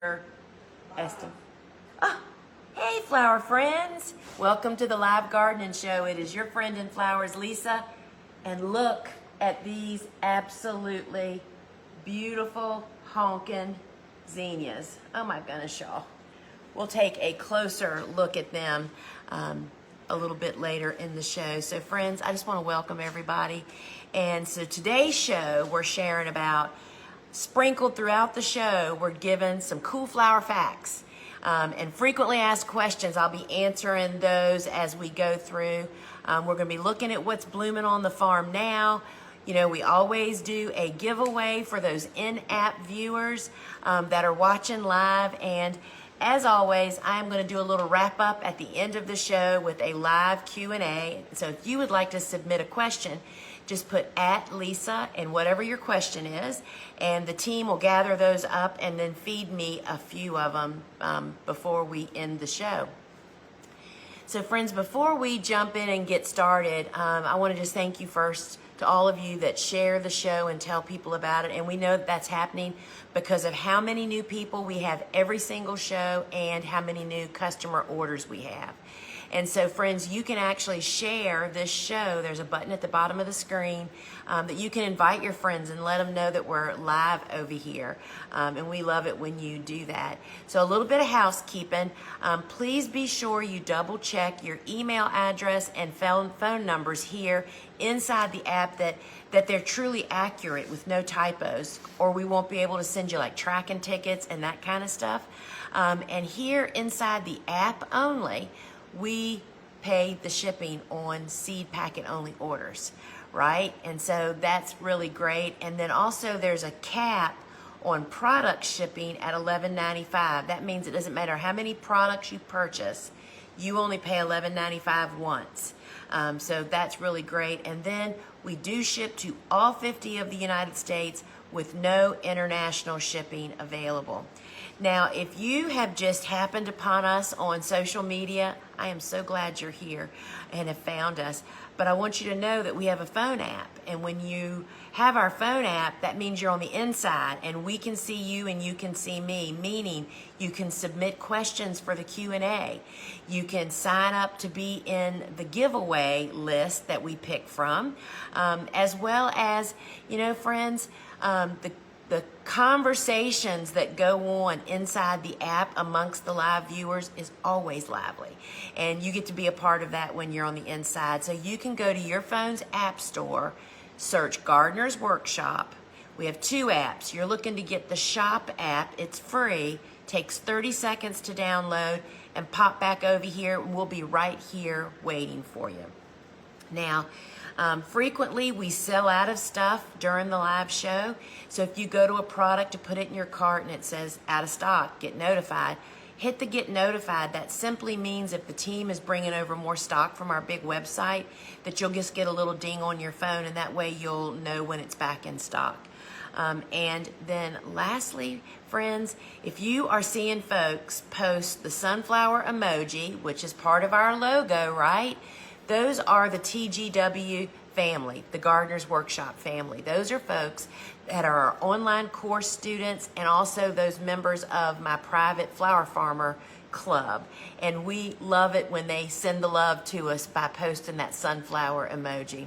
Eston. Ah, hey flower friends. Welcome to the live gardening show. It is your friend in flowers, Lisa. And look at these absolutely beautiful honkin' zinnias. Oh my goodness, y'all. We'll take a closer look at them a little bit later in the show. So friends, I just want to welcome everybody. And so today's show, we're sharing about, sprinkled throughout the show, we're given some cool flower facts and frequently asked questions. I'll be answering those as we go through. We're going to be looking at what's blooming on the farm now. You know, we always do a giveaway for those in-app viewers that are watching live. And as always, I'm going to do a little wrap up at the end of the show with a live Q&A. So if you would like to submit a question, just put @Lisa and whatever your question is, and the team will gather those up and then feed me a few of them before we end the show. So friends, before we jump in and get started, I want to just thank you first to all of you that share the show and tell people about it. And we know that that's happening because of how many new people we have every single show and how many new customer orders we have. And so friends, you can actually share this show. There's a button at the bottom of the screen that you can invite your friends and let them know that we're live over here. And we love it when you do that. So a little bit of housekeeping. Please be sure you double check your email address and phone numbers here inside the app that they're truly accurate with no typos, or we won't be able to send you like tracking tickets and that kind of stuff. And here inside the app only, we pay the shipping on seed packet only orders, right? And so that's really great. And then also there's a cap on product shipping at $11.95. That means it doesn't matter how many products you purchase, you only pay $11.95 once. So that's really great. And then we do ship to all 50 of the United States with no international shipping available. Now, if you have just happened upon us on social media, I am so glad you're here and have found us. But I want you to know that we have a phone app. And when you have our phone app, that means you're on the inside and we can see you and you can see me, meaning you can submit questions for the Q&A. You can sign up to be in the giveaway list that we pick from, as well as, you know, friends, the conversations that go on inside the app amongst the live viewers is always lively. And you get to be a part of that when you're on the inside. So you can go to your phone's app store, search Gardener's Workshop. We have two apps. You're looking to get the shop app. It's free, takes 30 seconds to download, and pop back over here. We'll be right here waiting for you. Now, frequently we sell out of stuff during the live show. So if you go to a product to put it in your cart and it says out of stock, get notified, hit the get notified. That simply means if the team is bringing over more stock from our big website, that you'll just get a little ding on your phone, and that way you'll know when it's back in stock. And then lastly, friends, if you are seeing folks post the sunflower emoji, which is part of our logo, right? Those are the TGW family, the Gardener's Workshop family. Those are folks that are our online course students and also those members of my private flower farmer club. And we love it when they send the love to us by posting that sunflower emoji.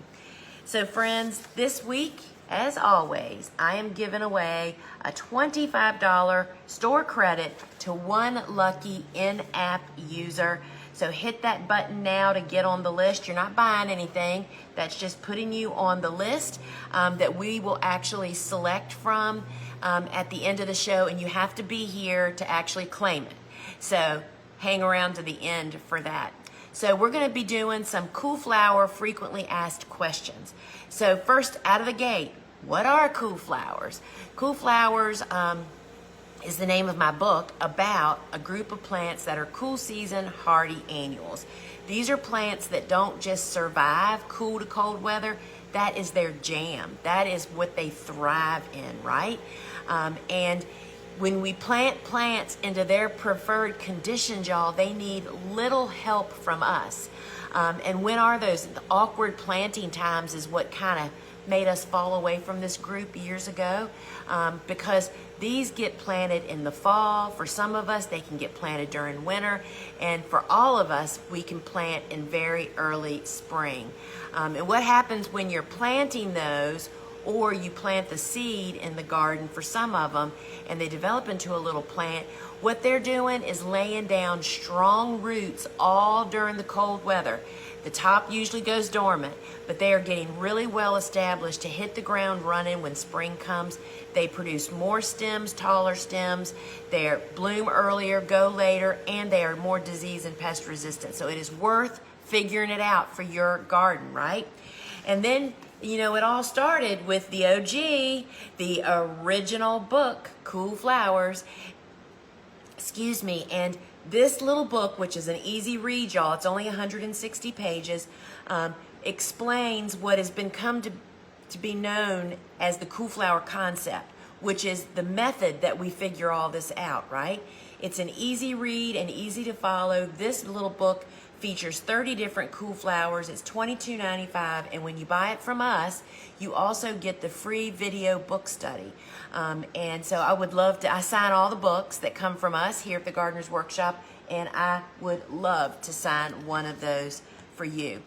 So friends, this week, as always, I am giving away a $25 store credit to one lucky in-app user. So hit that button now to get on the list. You're not buying anything. That's just putting you on the list that we will actually select from at the end of the show, and you have to be here to actually claim it. So hang around to the end for that. So we're going to be doing some cool flower frequently asked questions. So first out of the gate, what are cool flowers? Cool flowers is the name of my book about a group of plants that are cool season hardy annuals. These are plants that don't just survive cool to cold weather. That is their jam. That is what they thrive in, right? And when we plant plants into their preferred conditions, y'all, they need little help from us. And when are those? The awkward planting times is what kind of made us fall away from this group years ago, because these get planted in the fall. For some of us, they can get planted during winter. And for all of us, we can plant in very early spring. And what happens when you're planting those, or you plant the seed in the garden for some of them, and they develop into a little plant, what they're doing is laying down strong roots all during the cold weather. The top usually goes dormant, but they are getting really well established to hit the ground running when spring comes. They produce more stems, taller stems, they bloom earlier, go later, and they are more disease and pest resistant. So it is worth figuring it out for your garden, right? And then, you know, it all started with the OG, the original book, Cool Flowers. Excuse me, and this little book, which is an easy read, y'all, it's only 160 pages, explains what has been come to be known as the cool flower concept, which is the method that we figure all this out, right? It's an easy read and easy to follow. This little book features 30 different cool flowers. It's $22.95, and when you buy it from us, you also get the free video book study. And so I would love to, I sign all the books that come from us here at the Gardener's Workshop, and I would love to sign one of those for you.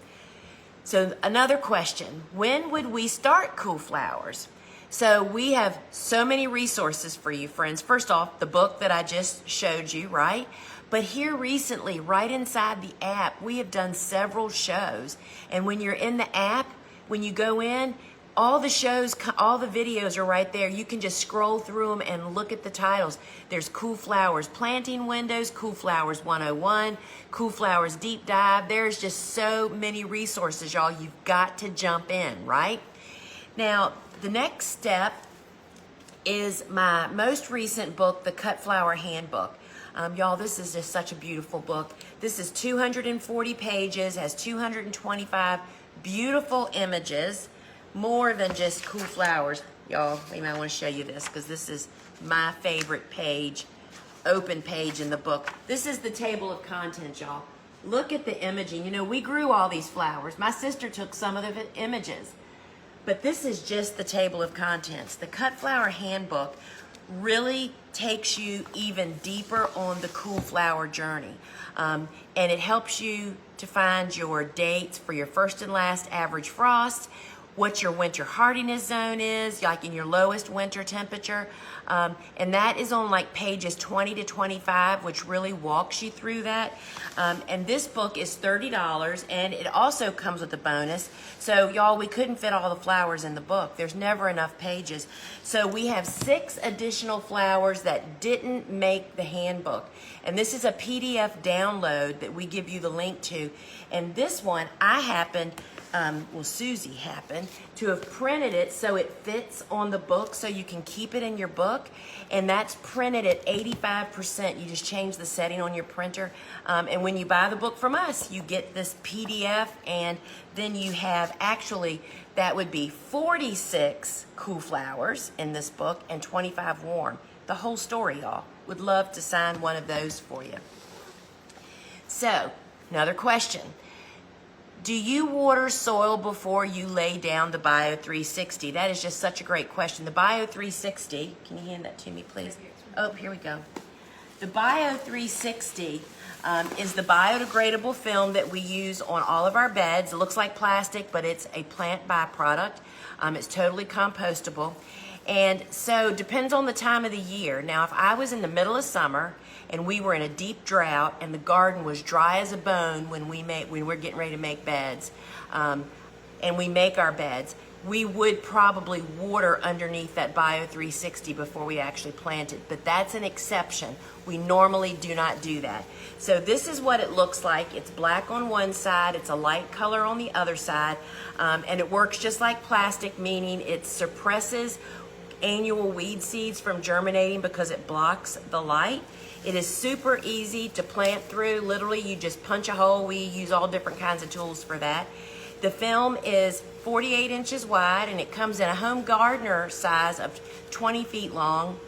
So another question, when would we start Cool Flowers? So we have so many resources for you, friends. First off, the book that I just showed you, right? But here recently, right inside the app, we have done several shows. And when you're in the app, when you go in, all the shows, all the videos are right there. You can just scroll through them and look at the titles. There's Cool Flowers Planting Windows, Cool Flowers 101, Cool Flowers Deep Dive. There's just so many resources, y'all. You've got to jump in, right? Now, the next step is my most recent book, the Cut Flower Handbook. Y'all, this is just such a beautiful book. This is 240 pages, has 225 beautiful images, more than just cool flowers. Y'all, maybe I want to show you this because this is my favorite page, open page in the book. This is the table of contents, y'all. Look at the imaging. You know, we grew all these flowers. My sister took some of the images. But this is just the table of contents. The Cut Flower Handbook really takes you even deeper on the cool flower journey. And it helps you to find your dates for your first and last average frost, what your winter hardiness zone is, like in your lowest winter temperature. And that is on like pages 20 to 25, which really walks you through that. And this book is $30, and it also comes with a bonus. So y'all, we couldn't fit all the flowers in the book. There's never enough pages. So we have 6 additional flowers that didn't make the handbook. And this is a PDF download that we give you the link to. And this one, I happened, Susie happened to have printed it so it fits on the book so you can keep it in your book. And that's printed at 85%. You just change the setting on your printer. And when you buy the book from us, you get this PDF, and then you have actually, that would be 46 cool flowers in this book and 25 warm. The whole story, y'all. Would love to sign one of those for you. So, another question. Do you water soil before you lay down the Bio 360? That is just such a great question. The Bio 360, can you hand that to me, please? Oh, here we go. The Bio 360 is the biodegradable film that we use on all of our beds. It looks like plastic, but it's a plant byproduct. It's totally compostable. And so depends on the time of the year. Now, if I was in the middle of summer and we were in a deep drought and the garden was dry as a bone when we're getting ready to make beds, and we make our beds, we would probably water underneath that Bio 360 before we actually plant it. But that's an exception. We normally do not do that. So this is what it looks like. It's black on one side, it's a light color on the other side, and it works just like plastic, meaning it suppresses annual weed seeds from germinating because it blocks the light. It is super easy to plant through. Literally, you just punch a hole. We use all different kinds of tools for that. The film is 48 inches wide, and it comes in a home gardener size of 20 feet long.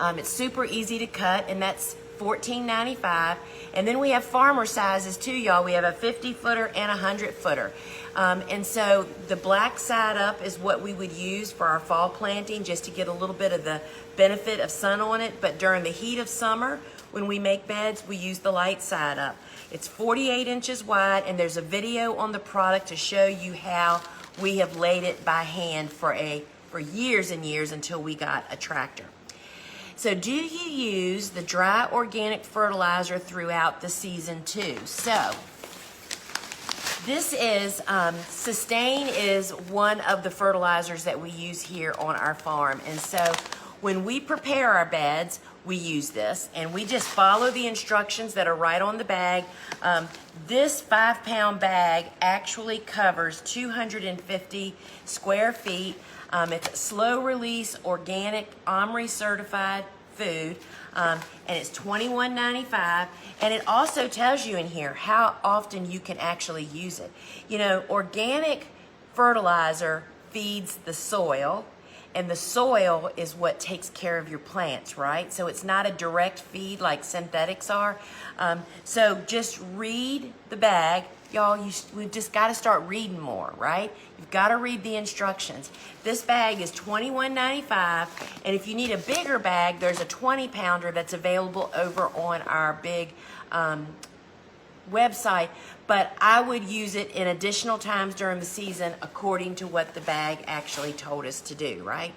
It's super easy to cut, and that's $14.95. And then we have farmer sizes too, y'all. We have a 50-footer and a 100-footer. And so the black side up is what we would use for our fall planting, just to get a little bit of the benefit of sun on it. But during the heat of summer, when we make beds, we use the light side up. It's 48 inches wide, and there's a video on the product to show you how we have laid it by hand for years and years until we got a tractor. So do you use the dry organic fertilizer throughout the season too? So this is, Sustain is one of the fertilizers that we use here on our farm. And so when we prepare our beds, we use this, and we just follow the instructions that are right on the bag. This 5-pound bag actually covers 250 square feet. It's slow release, organic, OMRI certified food, and it's $21.95. And it also tells you in here how often you can actually use it. You know, organic fertilizer feeds the soil, and the soil is what takes care of your plants, right? So it's not a direct feed like synthetics are. So just read the bag. Y'all, we've just got to start reading more, right? You've got to read the instructions. This bag is $21.95, and if you need a bigger bag, there's a 20-pounder that's available over on our big website, but I would use it in additional times during the season according to what the bag actually told us to do, right?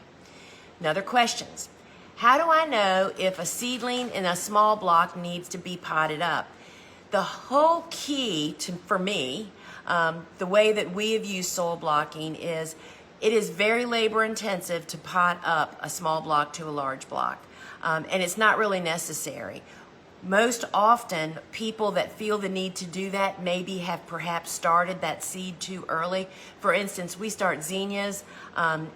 Another questions. How do I know if a seedling in a small block needs to be potted up? The whole key for me, the way that we have used soil blocking is it is very labor intensive to pot up a small block to a large block, and it's not really necessary. Most often, people that feel the need to do that maybe have perhaps started that seed too early. For instance, we start zinnias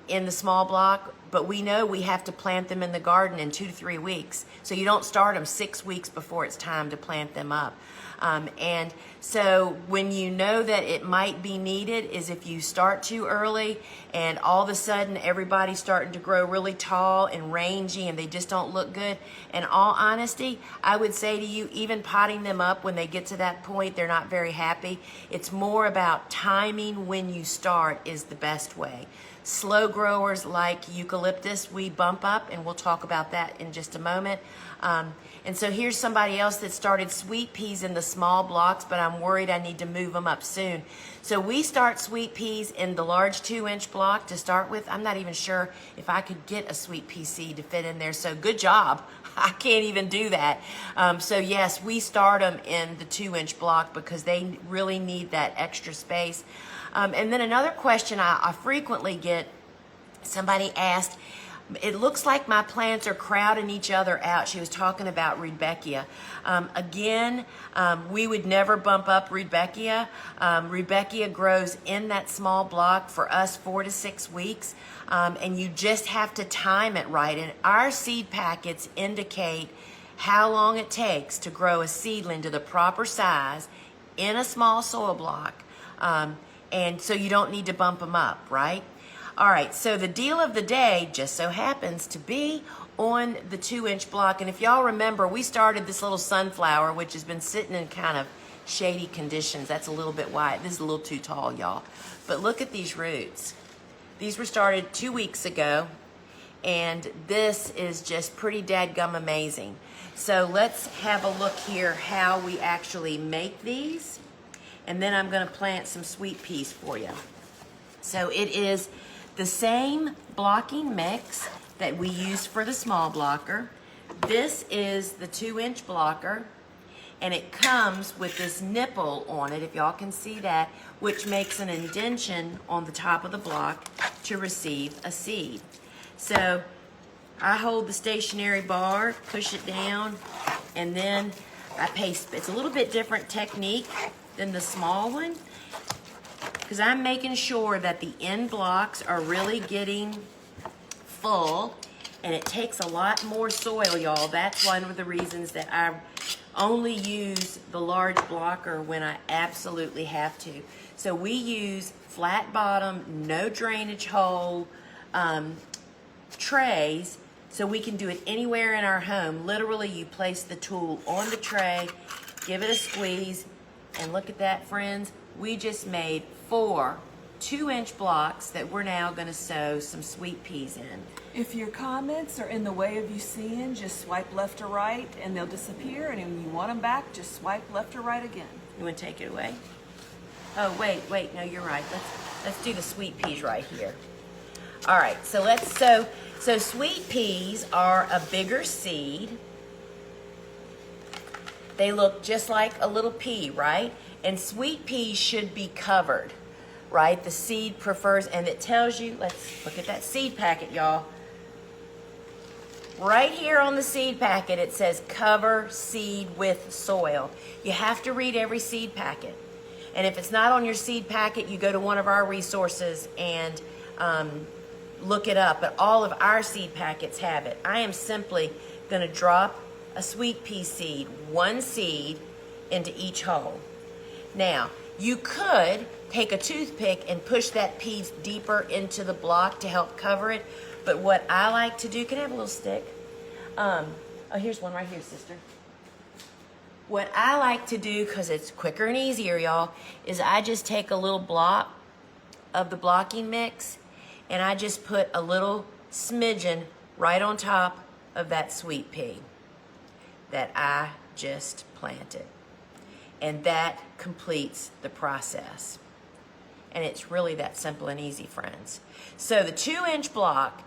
in the small block, but we know we have to plant them in the garden in 2 to 3 weeks. So you don't start them 6 weeks before it's time to plant them up. And so when you know that it might be needed is if you start too early and all of a sudden everybody's starting to grow really tall and rangy and they just don't look good. In all honesty, I would say to you, even potting them up when they get to that point, they're not very happy. It's more about timing when you start is the best way. Slow growers like eucalyptus, we bump up, and we'll talk about that in just a moment. And so here's somebody else that started sweet peas in the small blocks, but I'm worried I need to move them up soon. So we start sweet peas in the large 2-inch block to start with. I'm not even sure if I could get a sweet pea seed to fit in there, so good job. I can't even do that. So yes, we start them in the 2-inch block because they really need that extra space. And then another question I frequently get, somebody asked, it looks like my plants are crowding each other out. She was talking about Rudbeckia. Again, we would never bump up Rudbeckia. Rudbeckia grows in that small block for us 4 to 6 weeks, and you just have to time it right. And our seed packets indicate how long it takes to grow a seedling to the proper size in a small soil block, and so you don't need to bump them up, right? All right, so the deal of the day just so happens to be on the 2-inch block. And if y'all remember, we started this little sunflower, which has been sitting in kind of shady conditions. That's a little bit wide. This is a little too tall, y'all. But look at these roots. These were started 2 weeks ago, and this is just pretty dadgum amazing. So let's have a look here how we actually make these. And then I'm going to plant some sweet peas for you. So it is the same blocking mix that we used for the small blocker. This is the 2-inch blocker, and it comes with this nipple on it, if y'all can see that, which makes an indentation on the top of the block to receive a seed. So I hold the stationary bar, push it down, and then I paste. It's a little bit different technique than the small one, because I'm making sure that the end blocks are really getting full, and it takes a lot more soil, y'all. That's one of the reasons that I only use the large blocker when I absolutely have to. So we use flat bottom, no drainage hole trays So we can do it anywhere in our home. Literally, you place the tool on the tray, give it a squeeze, and look at that, friends. We just made 4 2-inch blocks that we're now going to sow some sweet peas in. If your comments are in the way of you seeing, just swipe left or right and they'll disappear. And when you want them back, just swipe left or right again. You want to take it away? Oh, wait, no, you're right. Let's do the sweet peas right here. All right, so sweet peas are a bigger seed. They look just like a little pea, right? And sweet peas should be covered, right? The seed prefers, and it tells you, let's look at that seed packet, y'all. Right here on the seed packet, it says cover seed with soil. You have to read every seed packet. And if it's not on your seed packet, you go to one of our resources and look it up. But all of our seed packets have it. I am simply going to drop a sweet pea seed, 1 seed, into each hole. Now, you could take a toothpick and push that pea deeper into the block to help cover it. But what I like to do, can I have a little stick? Oh, here's one right here, sister. What I like to do, because it's quicker and easier, y'all, is I just take a little block of the blocking mix and I just put a little smidgen right on top of that sweet pea that I just planted. And that completes the process. And it's really that simple and easy, friends. So the 2-inch block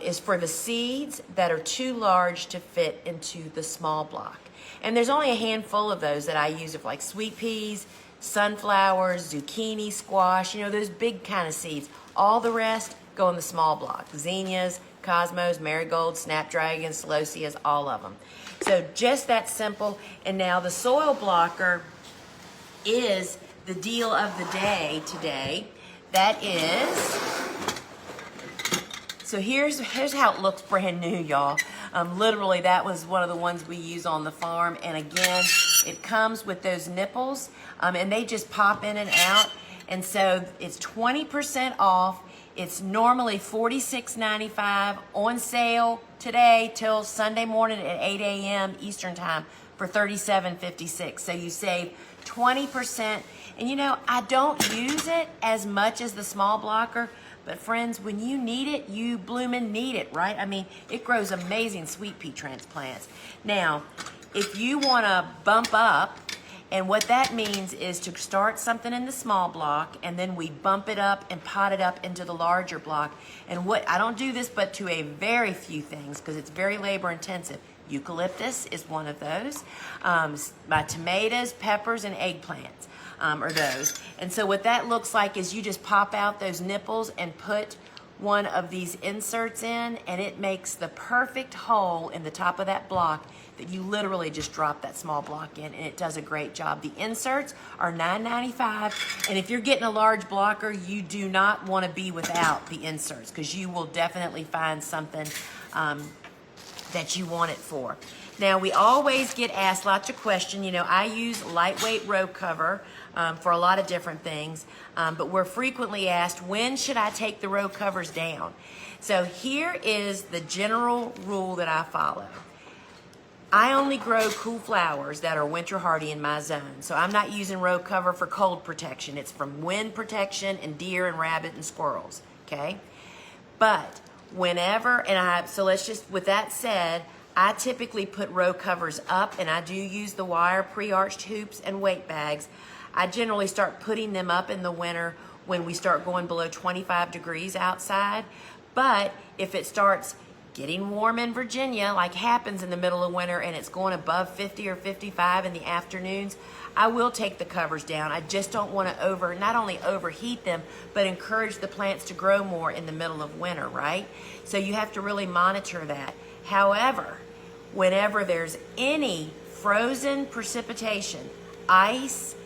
is for the seeds that are too large to fit into the small block. And there's only a handful of those that I use, of like sweet peas, sunflowers, zucchini, squash, you know, those big kind of seeds. All the rest go in the small block. Zinnias, cosmos, marigolds, snapdragons, celosias, all of them. So just that simple. And now the soil blocker is the deal of the day today. That is, so here's how it looks brand new, y'all. Literally, that was one of the ones we use on the farm. And again, it comes with those nipples, and they just pop in and out. And so it's 20% off. It's normally $46.95, on sale today till Sunday morning at 8 a.m. Eastern time for $37.56. So you save 20%. And you know, I don't use it as much as the small blocker, but friends, when you need it, you bloomin' need it, right? I mean, it grows amazing sweet pea transplants. Now, if you want to bump up, and what that means is to start something in the small block, and then we bump it up and pot it up into the larger block. And what, I don't do this but to a very few things because it's very labor intensive. Eucalyptus is one of those. My tomatoes, peppers, and eggplants are those. And so what that looks like is you just pop out those nipples and put one of these inserts in, and it makes the perfect hole in the top of that block that you literally just drop that small block in, and it does a great job. The inserts are $9.95, and if you're getting a large blocker, you do not want to be without the inserts because you will definitely find something that you want it for. Now, we always get asked lots of questions. You know, I use lightweight row cover for a lot of different things, but we're frequently asked, when should I take the row covers down? So here is the general rule that I follow. I only grow cool flowers that are winter hardy in my zone. So I'm not using row cover for cold protection. It's from wind protection and deer and rabbit and squirrels, okay? But whenever, so let's just, with that said, I typically put row covers up, and I do use the wire pre-arched hoops and weight bags. I generally start putting them up in the winter when we start going below 25 degrees outside. But if it starts getting warm in Virginia, like happens in the middle of winter, and it's going above 50 or 55 in the afternoons, I will take the covers down. I just don't want to not only overheat them, but encourage the plants to grow more in the middle of winter, right? So you have to really monitor that. However, whenever there's any frozen precipitation, ice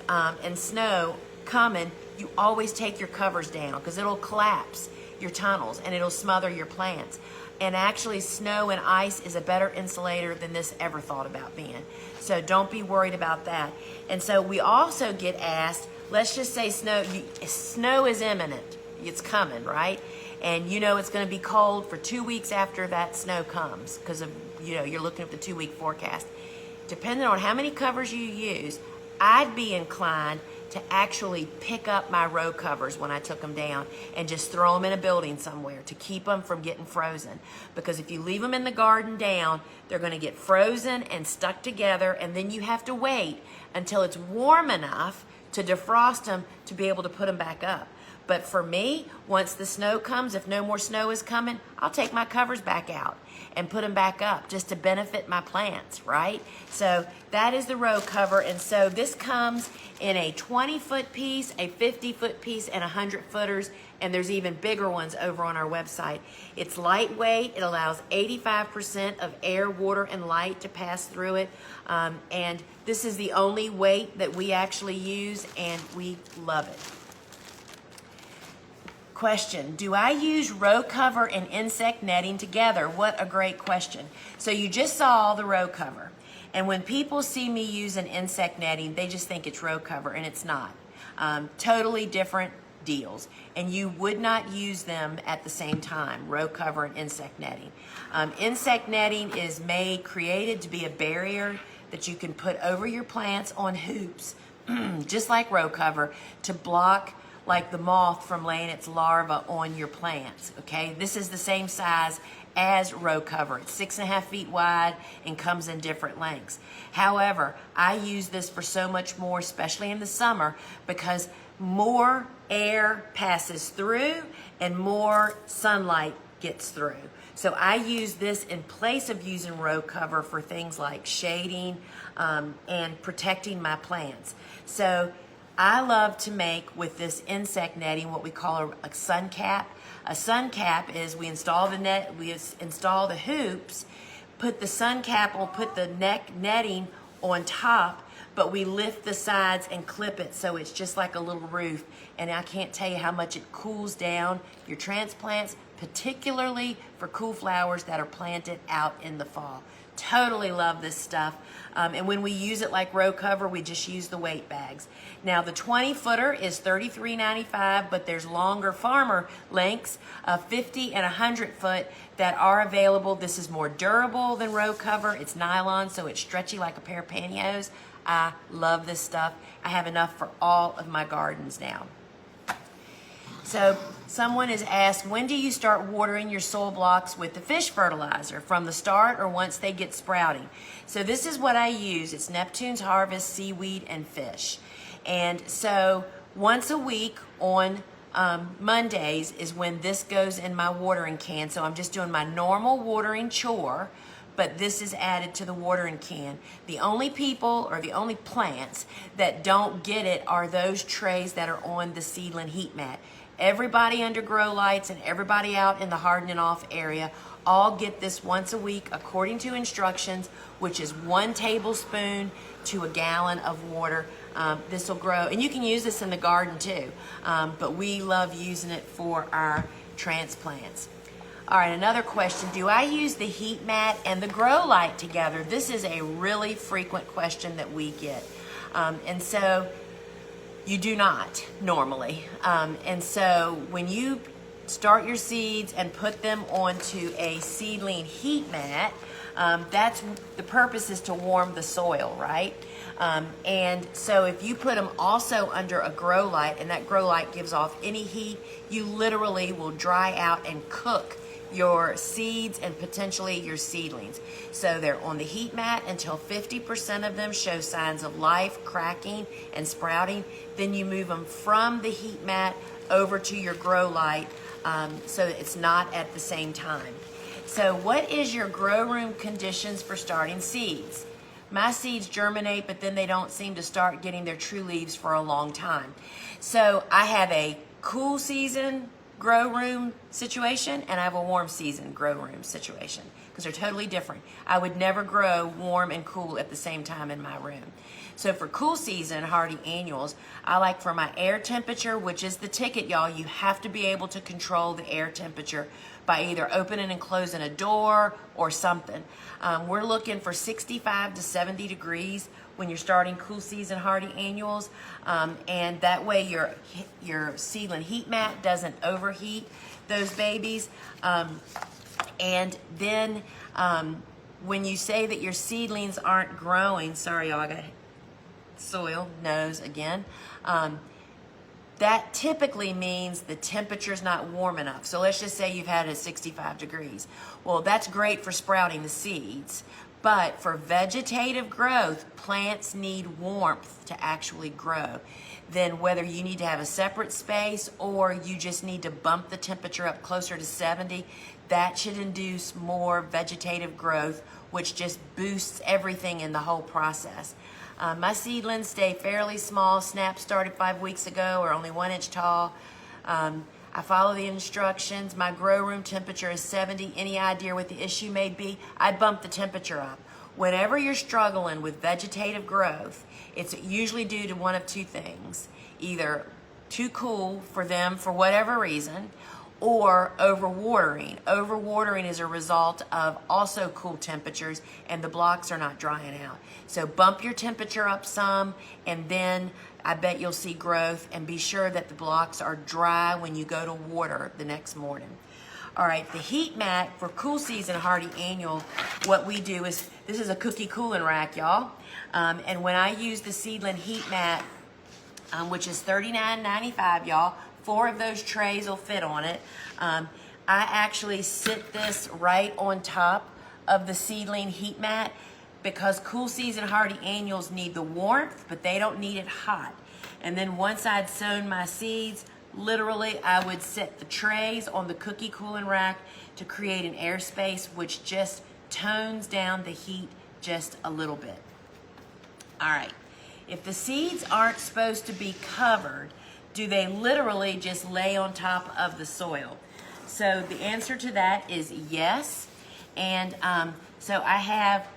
and snow coming, you always take your covers down because it'll collapse your tunnels and it'll smother your plants. And actually, snow and ice is a better insulator than this ever thought about being. So don't be worried about that. And so we also get asked, let's just say snow is imminent. It's coming, right? and you know it's going to be cold for 2 weeks after that snow comes because of, you know, you're looking at the 2-week forecast. Depending on how many covers you use, I'd be inclined to actually pick up my row covers when I took them down and just throw them in a building somewhere to keep them from getting frozen. Because if you leave them in the garden down, they're going to get frozen and stuck together, and then you have to wait until it's warm enough to defrost them to be able to put them back up. But for me, once the snow comes, if no more snow is coming, I'll take my covers back out and put them back up just to benefit my plants, right? So that is the row cover. And so this comes in a 20-foot piece, a 50-foot piece, and 100-footers. And there's even bigger ones over on our website. It's lightweight. It allows 85% of air, water, and light to pass through it. And this is the only weight that we actually use, and we love it. Question, do I use row cover and insect netting together? What a great question. So you just saw the row cover. And when people see me using insect netting, they just think it's row cover, and it's not. Totally different deals. And you would not use them at the same time, row cover and insect netting. Insect netting is created to be a barrier that you can put over your plants on hoops, just like row cover, to block like the moth from laying its larva on your plants, okay? This is the same size as row cover. It's 6.5 feet wide and comes in different lengths. However, I use this for so much more, especially in the summer, because more air passes through and more sunlight gets through. So I use this in place of using row cover for things like shading and protecting my plants. So I love to make with this insect netting what we call a sun cap. A sun cap is we install the net, we install the hoops, put the sun cap, we'll put the netting on top, but we lift the sides and clip it so it's just like a little roof. And I can't tell you how much it cools down your transplants, particularly for cool flowers that are planted out in the fall. Totally love this stuff. And when we use it like row cover, we just use the weight bags. Now the 20-footer is $33.95, but there's longer farmer lengths, 50 and 100-foot that are available. This is more durable than row cover. It's nylon, so it's stretchy like a pair of pantyhose. I love this stuff. I have enough for all of my gardens now. So someone has asked, when do you start watering your soil blocks with the fish fertilizer? From the start or once they get sprouting? So this is what I use. It's Neptune's Harvest, seaweed, and fish. And so once a week on Mondays is when this goes in my watering can. So I'm just doing my normal watering chore, but this is added to the watering can. The only people or the only plants that don't get it are those trays that are on the Seedling heat mat. Everybody under grow lights and everybody out in the hardening off area all get this once a week according to instructions, which is 1 tablespoon to a gallon of water. This will grow, and you can use this in the garden too, but we love using it for our transplants. All right, another question. Do I use the heat mat and the grow light together? This is a really frequent question that we get. And so you do not normally. And so when you start your seeds and put them onto a seedling heat mat, that's the purpose is to warm the soil, right? And so if you put them also under a grow light and that grow light gives off any heat, you literally will dry out and cook your seeds and potentially your seedlings. So they're on the heat mat until 50% of them show signs of life, cracking, and sprouting. Then you move them from the heat mat over to your grow light so that it's not at the same time. So what is your grow room conditions for starting seeds? My seeds germinate, but then they don't seem to start getting their true leaves for a long time. So I have a cool season grow room situation and I have a warm season grow room situation because they're totally different. I would never grow warm and cool at the same time in my room. So for cool season hardy annuals, I like for my air temperature, which is the ticket, y'all. You have to be able to control the air temperature by either opening and closing a door or something. We're looking for 65 to 70 degrees when you're starting cool season hardy annuals, and that way your seedling heat mat doesn't overheat those babies. And then when you say that your seedlings aren't growing, sorry y'all, I got soil, nose again. That typically means the temperature's not warm enough. So let's just say you've had it at 65 degrees. Well, that's great for sprouting the seeds, but for vegetative growth, plants need warmth to actually grow. Then whether you need to have a separate space or you just need to bump the temperature up closer to 70, that should induce more vegetative growth, which just boosts everything in the whole process. My seedlings stay fairly small. Snaps started 5 weeks ago, are only 1 inch tall. I follow the instructions. My grow room temperature is 70. Any idea what the issue may be? I bump the temperature up. Whenever you're struggling with vegetative growth, it's usually due to one of two things. Either too cool for them for whatever reason, or overwatering. Overwatering is a result of also cool temperatures and the blocks are not drying out. So bump your temperature up some and then I bet you'll see growth, and be sure that the blocks are dry when you go to water the next morning. All right, the heat mat for cool season hardy annual, what we do is, this is a cookie cooling rack, y'all. And when I use the Seedling heat mat, which is $39.95, y'all, 4 of those trays will fit on it. I actually sit this right on top of the Seedling heat mat because cool season hardy annuals need the warmth, but they don't need it hot. And then once I'd sown my seeds, literally I would set the trays on the cookie cooling rack to create an airspace, which just tones down the heat just a little bit. All right, if the seeds aren't supposed to be covered, do they literally just lay on top of the soil? So the answer to that is yes. And so I have,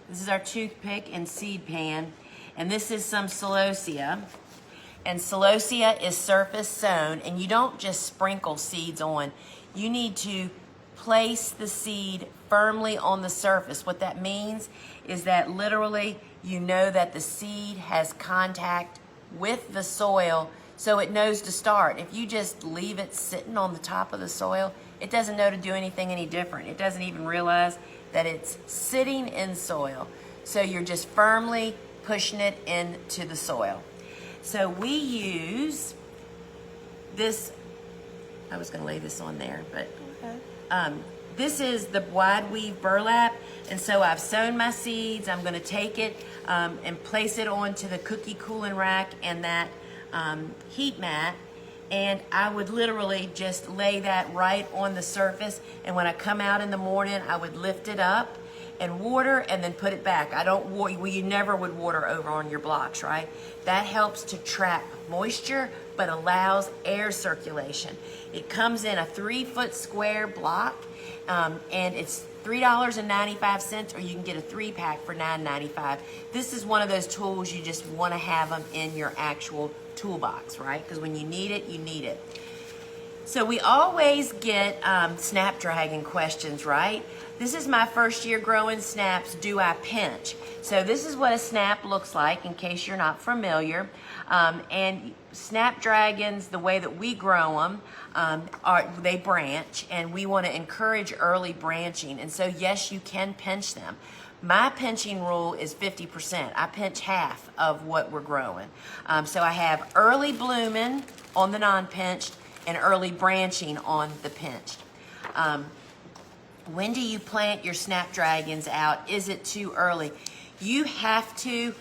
this is our toothpick and seed pan, and this is some celosia. And celosia is surface sown, and you don't just sprinkle seeds on. You need to place the seed firmly on the surface. What that means is that literally you know that the seed has contact with the soil so it knows to start. If you just leave it sitting on the top of the soil, it doesn't know to do anything any different. It doesn't even realize that it's sitting in soil. So you're just firmly pushing it into the soil. So we use this, I was gonna lay this on there, but okay. This is the wide weave burlap, and so I've sown my seeds. I'm gonna take it and place it onto the cookie cooling rack and that heat mat, and I would literally just lay that right on the surface, and when I come out in the morning, I would lift it up and water and then put it back. I don't water, well, you never would water over on your blocks, right? That helps to trap moisture, but allows air circulation. It comes in a 3-foot square block, and it's $3.95, or you can get a 3-pack for $9.95. This is one of those tools you just want to have them in your actual toolbox, right? Because when you need it, you need it. So we always get snapdragon questions, right? This is my first year growing snaps. Do I pinch? So this is what a snap looks like in case you're not familiar. And snapdragons, the way that we grow them, they branch, and we want to encourage early branching. And so yes, you can pinch them. My pinching rule is 50%. I pinch half of what we're growing. So I have early blooming on the non-pinched and early branching on the pinched. When do you plant your snapdragons out? Is it too early? You have to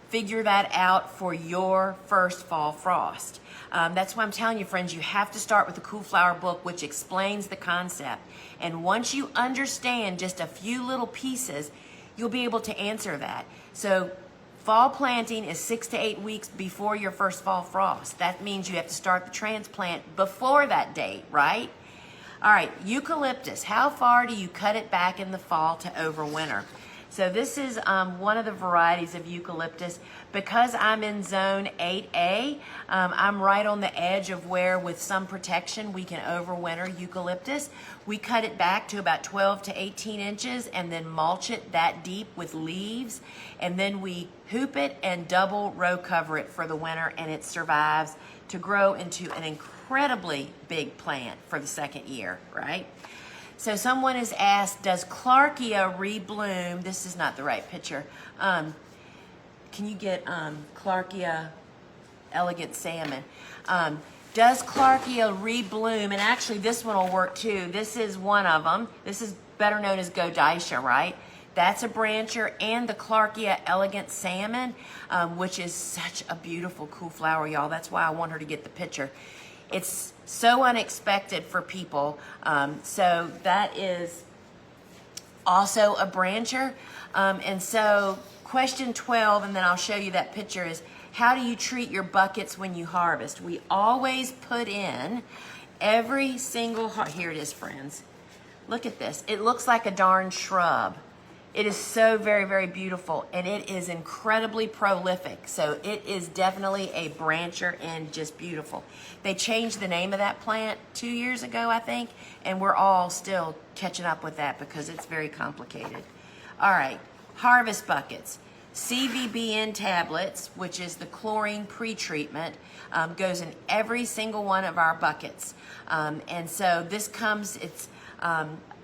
figure that out for your first fall frost. That's why I'm telling you, friends, you have to start with the Cool Flower book, which explains the concept. And once you understand just a few little pieces, you'll be able to answer that. So fall planting is 6 to 8 weeks before your first fall frost. That means you have to start the transplant before that date, right? All right, eucalyptus. How far do you cut it back in the fall to overwinter? So this is one of the varieties of eucalyptus. Because I'm in zone 8A, I'm right on the edge of where, with some protection, we can overwinter eucalyptus. We cut it back to about 12 to 18 inches and then mulch it that deep with leaves. And then we hoop it and double row cover it for the winter, and it survives to grow into an incredibly big plant for the second year, right? So someone has asked, does Clarkia rebloom? This is not the right picture. Can you get Clarkia elegant salmon? Does Clarkia rebloom? And actually this one will work too. This is one of them. This is better known as Godicia, right? That's a brancher, and the Clarkia elegant salmon, which is such a beautiful, cool flower, y'all. That's why I want her to get the picture. It's so unexpected for people. So that is also a brancher. And so question 12, and then I'll show you that picture, is how do you treat your buckets when you harvest? We always put in every single, here it is, friends. Look at this. It looks like a darn shrub. It is so very, very beautiful, and it is incredibly prolific. So it is definitely a brancher and just beautiful. They changed the name of that plant 2 years ago, I think, and we're all still catching up with that because it's very complicated. All right, harvest buckets. CVBN tablets, which is the chlorine pre-treatment, goes in every single one of our buckets. And so this comes, it's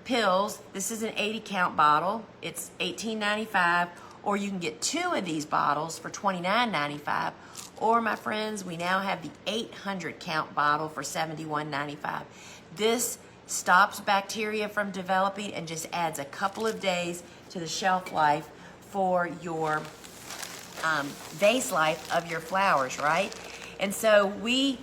pills. This is an 80 count bottle. It's $18.95, or you can get 2 of these bottles for $29.95. Or my friends, we now have the 800 count bottle for $71.95. This stops bacteria from developing and just adds a couple of days to the shelf life for your vase life of your flowers, right? And so we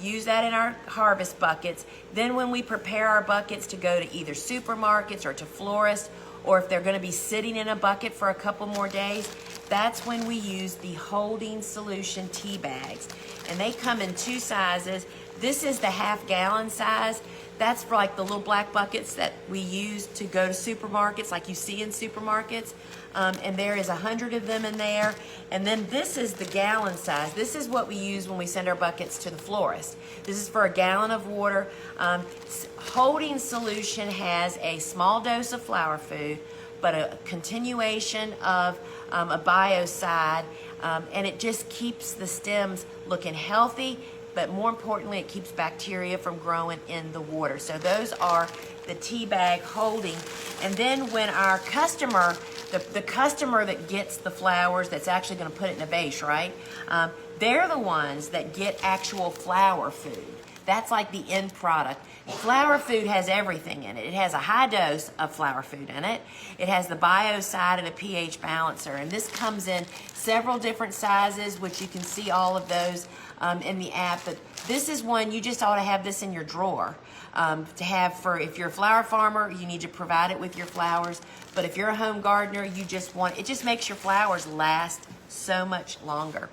use that in our harvest buckets. Then when we prepare our buckets to go to either supermarkets or to florists, or if they're going to be sitting in a bucket for a couple more days, that's when we use the holding solution tea bags. And they come in 2 sizes. This is the half-gallon size. That's for like the little black buckets that we use to go to supermarkets, like you see in supermarkets. And there is 100 of them in there. And then this is the gallon size. This is what we use when we send our buckets to the florist. This is for a gallon of water. Holding solution has a small dose of flower food, but a continuation of a biocide, and it just keeps the stems looking healthy, but more importantly, it keeps bacteria from growing in the water. So those are the tea bag holding. And then when our customer, the customer that gets the flowers, that's actually going to put it in a vase, right? They're the ones that get actual flower food. That's like the end product. Flower food has everything in it. It has a high dose of flower food in it. It has the biocide and a pH balancer. And this comes in several different sizes, which you can see all of those in the app. But this is one, you just ought to have this in your drawer to have for, if you're a flower farmer, you need to provide it with your flowers. But if you're a home gardener, you just want, it just makes your flowers last so much longer.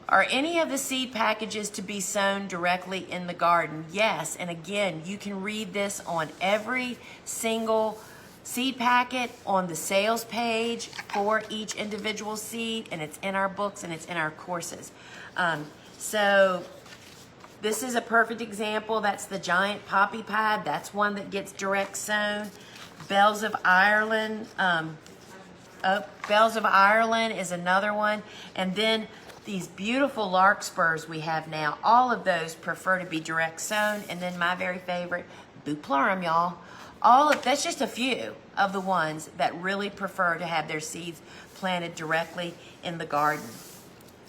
Are any of the seed packages to be sown directly in the garden? Yes, and again, you can read this on every single seed packet on the sales page for each individual seed, and it's in our books and it's in our courses. So this is a perfect example. That's the giant poppy pie. That's one that gets direct sown. Bells of Ireland. Bells of Ireland is another one. And then these beautiful larkspurs we have now, all of those prefer to be direct sown. And then my very favorite, Bouquet, y'all. That's just a few of the ones that really prefer to have their seeds planted directly in the garden.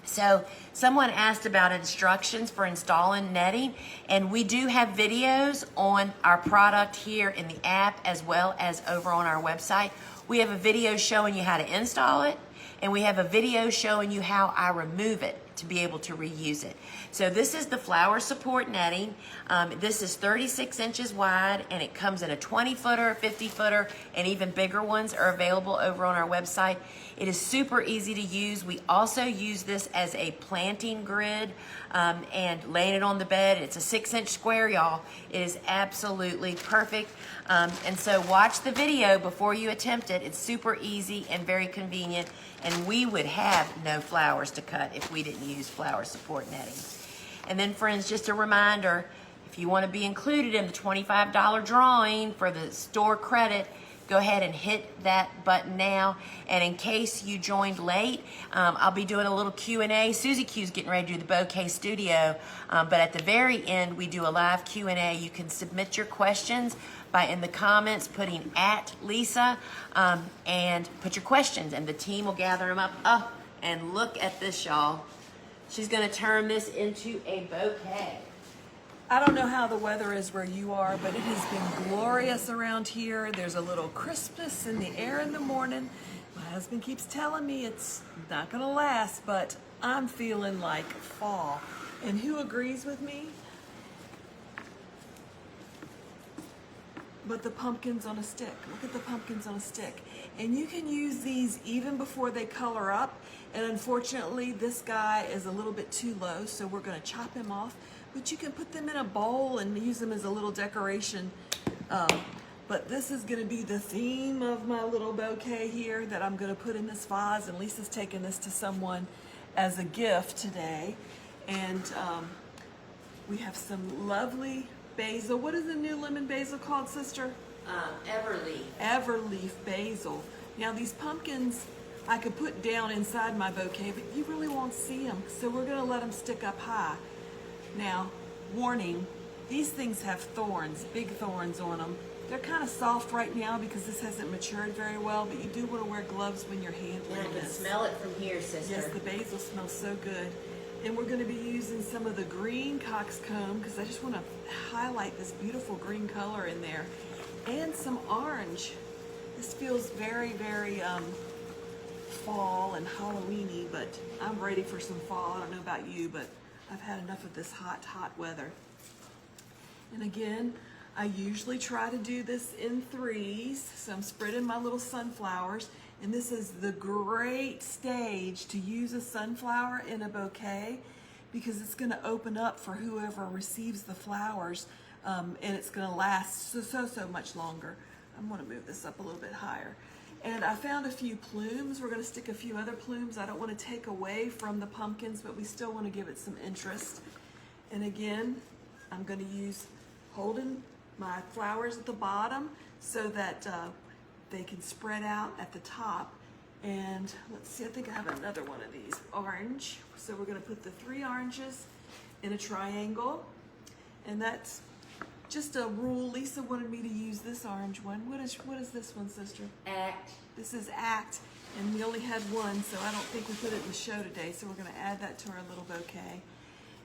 So someone asked about instructions for installing netting, and we do have videos on our product here in the app as well as over on our website. We have a video showing you how to install it, and we have a video showing you how I remove it to be able to reuse it. So this is the flower support netting. This is 36 inches wide, and it comes in a 20-footer, 50-footer, and even bigger ones are available over on our website. It is super easy to use. We also use this as a planting grid and laying it on the bed. It's a 6-inch square, y'all. It is absolutely perfect. And so watch the video before you attempt it. It's super easy and very convenient, and we would have no flowers to cut if we didn't use flower support netting. And then friends, just a reminder, if you want to be included in the $25 drawing for the store credit, go ahead and hit that button now. And in case you joined late, I'll be doing a little Q&A. Susie Q's getting ready to do the Bouquet studio, but at the very end, we do a live Q&A. You can submit your questions by in the comments putting @Lisa and put your questions, and the team will gather them up. Oh, and look at this, y'all. She's gonna turn this into a bouquet. I don't know how the weather is where you are, but it has been glorious around here. There's a little crispness in the air in the morning. My husband keeps telling me it's not gonna last, but I'm feeling like fall. And who agrees with me? But the pumpkins on a stick. Look at the pumpkins on a stick. And you can use these even before they color up. And unfortunately, this guy is a little bit too low, so we're gonna chop him off. But you can put them in a bowl and use them as a little decoration. But this is gonna be the theme of my little bouquet here that I'm gonna put in this vase. And Lisa's taking this to someone as a gift today. And we have some lovely basil. What is the new lemon basil called, sister? Everleaf. Everleaf basil. Now these pumpkins I could put down inside my bouquet, but you really won't see them. So we're gonna let them stick up high. Now, warning, these things have thorns, big thorns on them. They're kind of soft right now because this hasn't matured very well, but you do want to wear gloves when you're handling I can this. smell it from here, sister. Yes, the basil smells so good. And we're going to be using some of the green coxcomb because I just want to highlight this beautiful green color in there. And some orange. This feels very, very fall and Halloween-y, but I'm ready for some fall. I don't know about you, but I've had enough of this hot, hot weather. And again, I usually try to do this in threes. So I'm spreading my little sunflowers. And this is the great stage to use a sunflower in a bouquet because it's going to open up for whoever receives the flowers, and it's going to last so much longer. I'm going to move this up a little bit higher. And I found a few plumes. We're going to stick a few other plumes. I don't want to take away from the pumpkins, but we still want to give it some interest. And again, I'm going to use holding my flowers at the bottom so that they can spread out at the top. And let's see, I think I have another one of these, orange. So we're going to put the 3 oranges in a triangle. And that's just a rule. Lisa wanted me to use this orange one. What is this one, sister? Act. This is Act, and we only had one, so I don't think we put it in the show today. So we're going to add that to our little bouquet.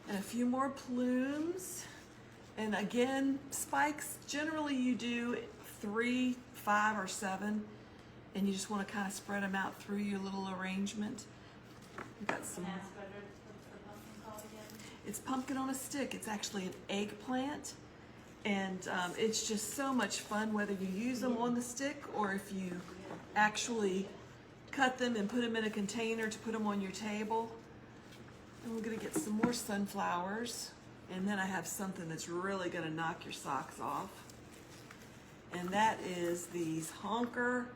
And a few more plumes. And again, spikes, generally you do 3, 5, or 7, and you just want to kind of spread them out through your little arrangement. We've got some. It's pumpkin on a stick. It's actually an eggplant, and it's just so much fun whether you use them on the stick or if you actually cut them and put them in a container to put them on your table. And we're going to get some more sunflowers. And then I have something that's really going to knock your socks off. And that is these honker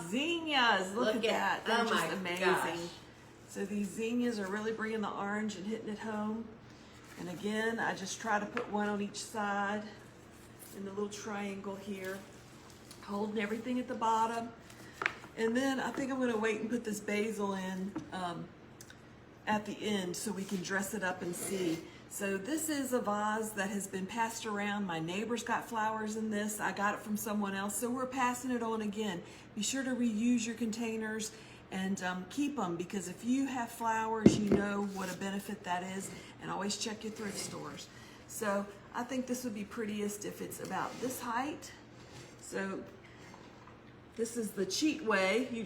zinnias. Look at that. They're just amazing. Gosh. So these zinnias are really bringing the orange and hitting it home. And again, I just try to put one on each side in the little triangle here, holding everything at the bottom. And then I think I'm going to wait and put this basil in at the end so we can dress it up and see. So this is a vase that has been passed around. My neighbor's got flowers in this. I got it from someone else, so we're passing it on again. Be sure to reuse your containers and keep them, because if you have flowers, you know what a benefit that is, and always check your thrift stores. So I think this would be prettiest if it's about this height. So this is the cheat way. You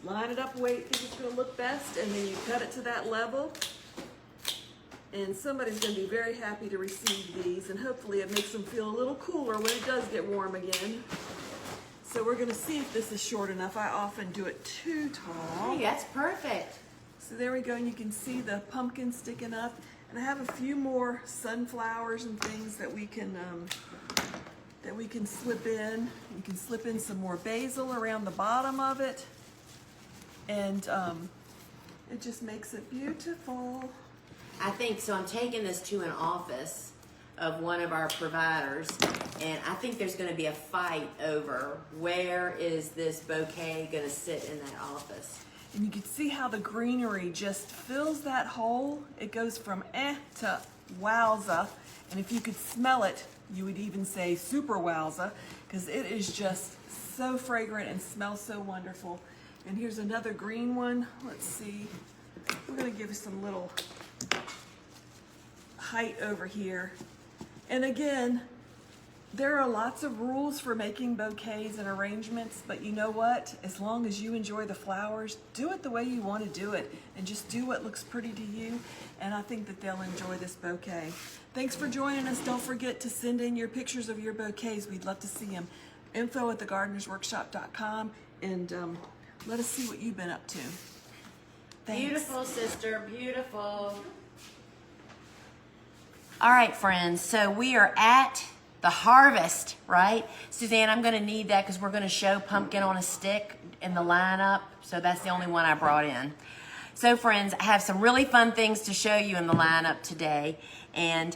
line it up the way you think it's going to look best, and then you cut it to that level. And somebody's going to be very happy to receive these, and hopefully it makes them feel a little cooler when it does get warm again. So we're going to see if this is short enough. I often do it too tall. Hey, that's perfect. So there we go, and you can see the pumpkin sticking up. And I have a few more sunflowers and things that we can slip in. You can slip in some more basil around the bottom of it, and it just makes it beautiful. I think so. I'm taking this to an office of one of our providers, and I think there's going to be a fight over where is this bouquet going to sit in that office. And you can see how the greenery just fills that hole. It goes from to wowza. And if you could smell it, you would even say super wowza, because it is just so fragrant and smells so wonderful. And here's another green one. Let's see. We're going to give it some little height over here. And again, there are lots of rules for making bouquets and arrangements, but you know what? As long as you enjoy the flowers, do it the way you want to do it, and just do what looks pretty to you, and I think that they'll enjoy this bouquet. Thanks for joining us. Don't forget to send in your pictures of your bouquets. We'd love to see them. info@thegardenersworkshop.com, and let us see what you've been up to. Thanks. Beautiful, sister, beautiful. All right, friends, so we are at the harvest, right? Suzanne, I'm going to need that because we're going to show pumpkin on a stick in the lineup, so that's the only one I brought in. So, friends, I have some really fun things to show you in the lineup today, and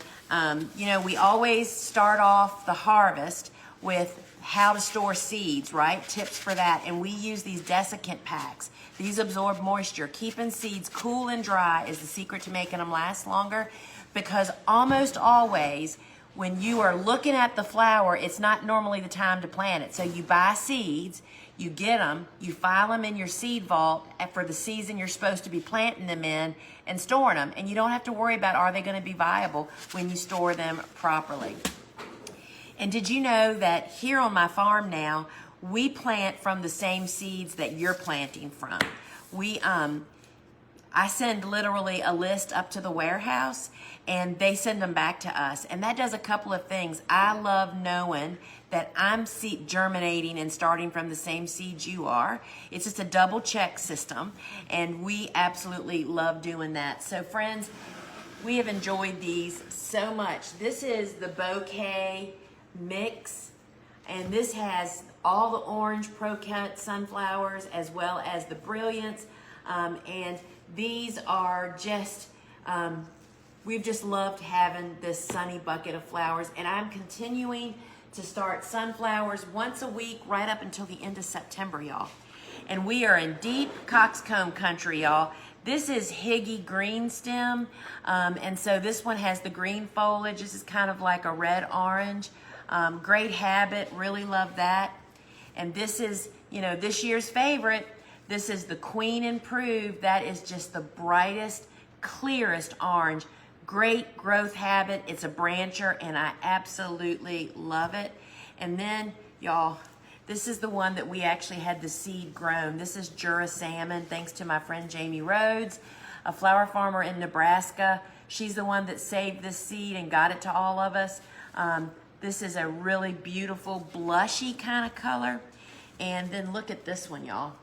you know, we always start off the harvest with how to store seeds, right? Tips for that, and we use these desiccant packs. These absorb moisture. Keeping seeds cool and dry is the secret to making them last longer, because almost always when you are looking at the flower, it's not normally the time to plant it. So you buy seeds, you get them, you file them in your seed vault for the season you're supposed to be planting them in and storing them. And you don't have to worry about are they going to be viable when you store them properly. And did you know that here on my farm now, we plant from the same seeds that you're planting from? I send literally a list up to the warehouse, and they send them back to us. And that does a couple of things. I love knowing that I'm germinating and starting from the same seeds you are. It's just a double check system, and we absolutely love doing that. So friends, we have enjoyed these so much. This is the Bouquet mix, and this has all the orange Pro-Cut sunflowers as well as the Brilliance, and these are just, we've just loved having this sunny bucket of flowers, and I'm continuing to start sunflowers once a week right up until the end of September, y'all. And we are in deep coxcomb country, y'all. This is Higgy green stem, and so this one has the green foliage. This is kind of like a red-orange. Great habit, really love that. And this is, you know, this year's favorite. This is the Queen Improved. That is just the brightest, clearest orange. Great growth habit. It's a brancher, and I absolutely love it. And then, y'all, this is the one that we actually had the seed grown. This is Jura Salmon, thanks to my friend Jamie Rhodes, a flower farmer in Nebraska. She's the one that saved this seed and got it to all of us. This is a really beautiful, blushy kind of color. And then look at this one, y'all.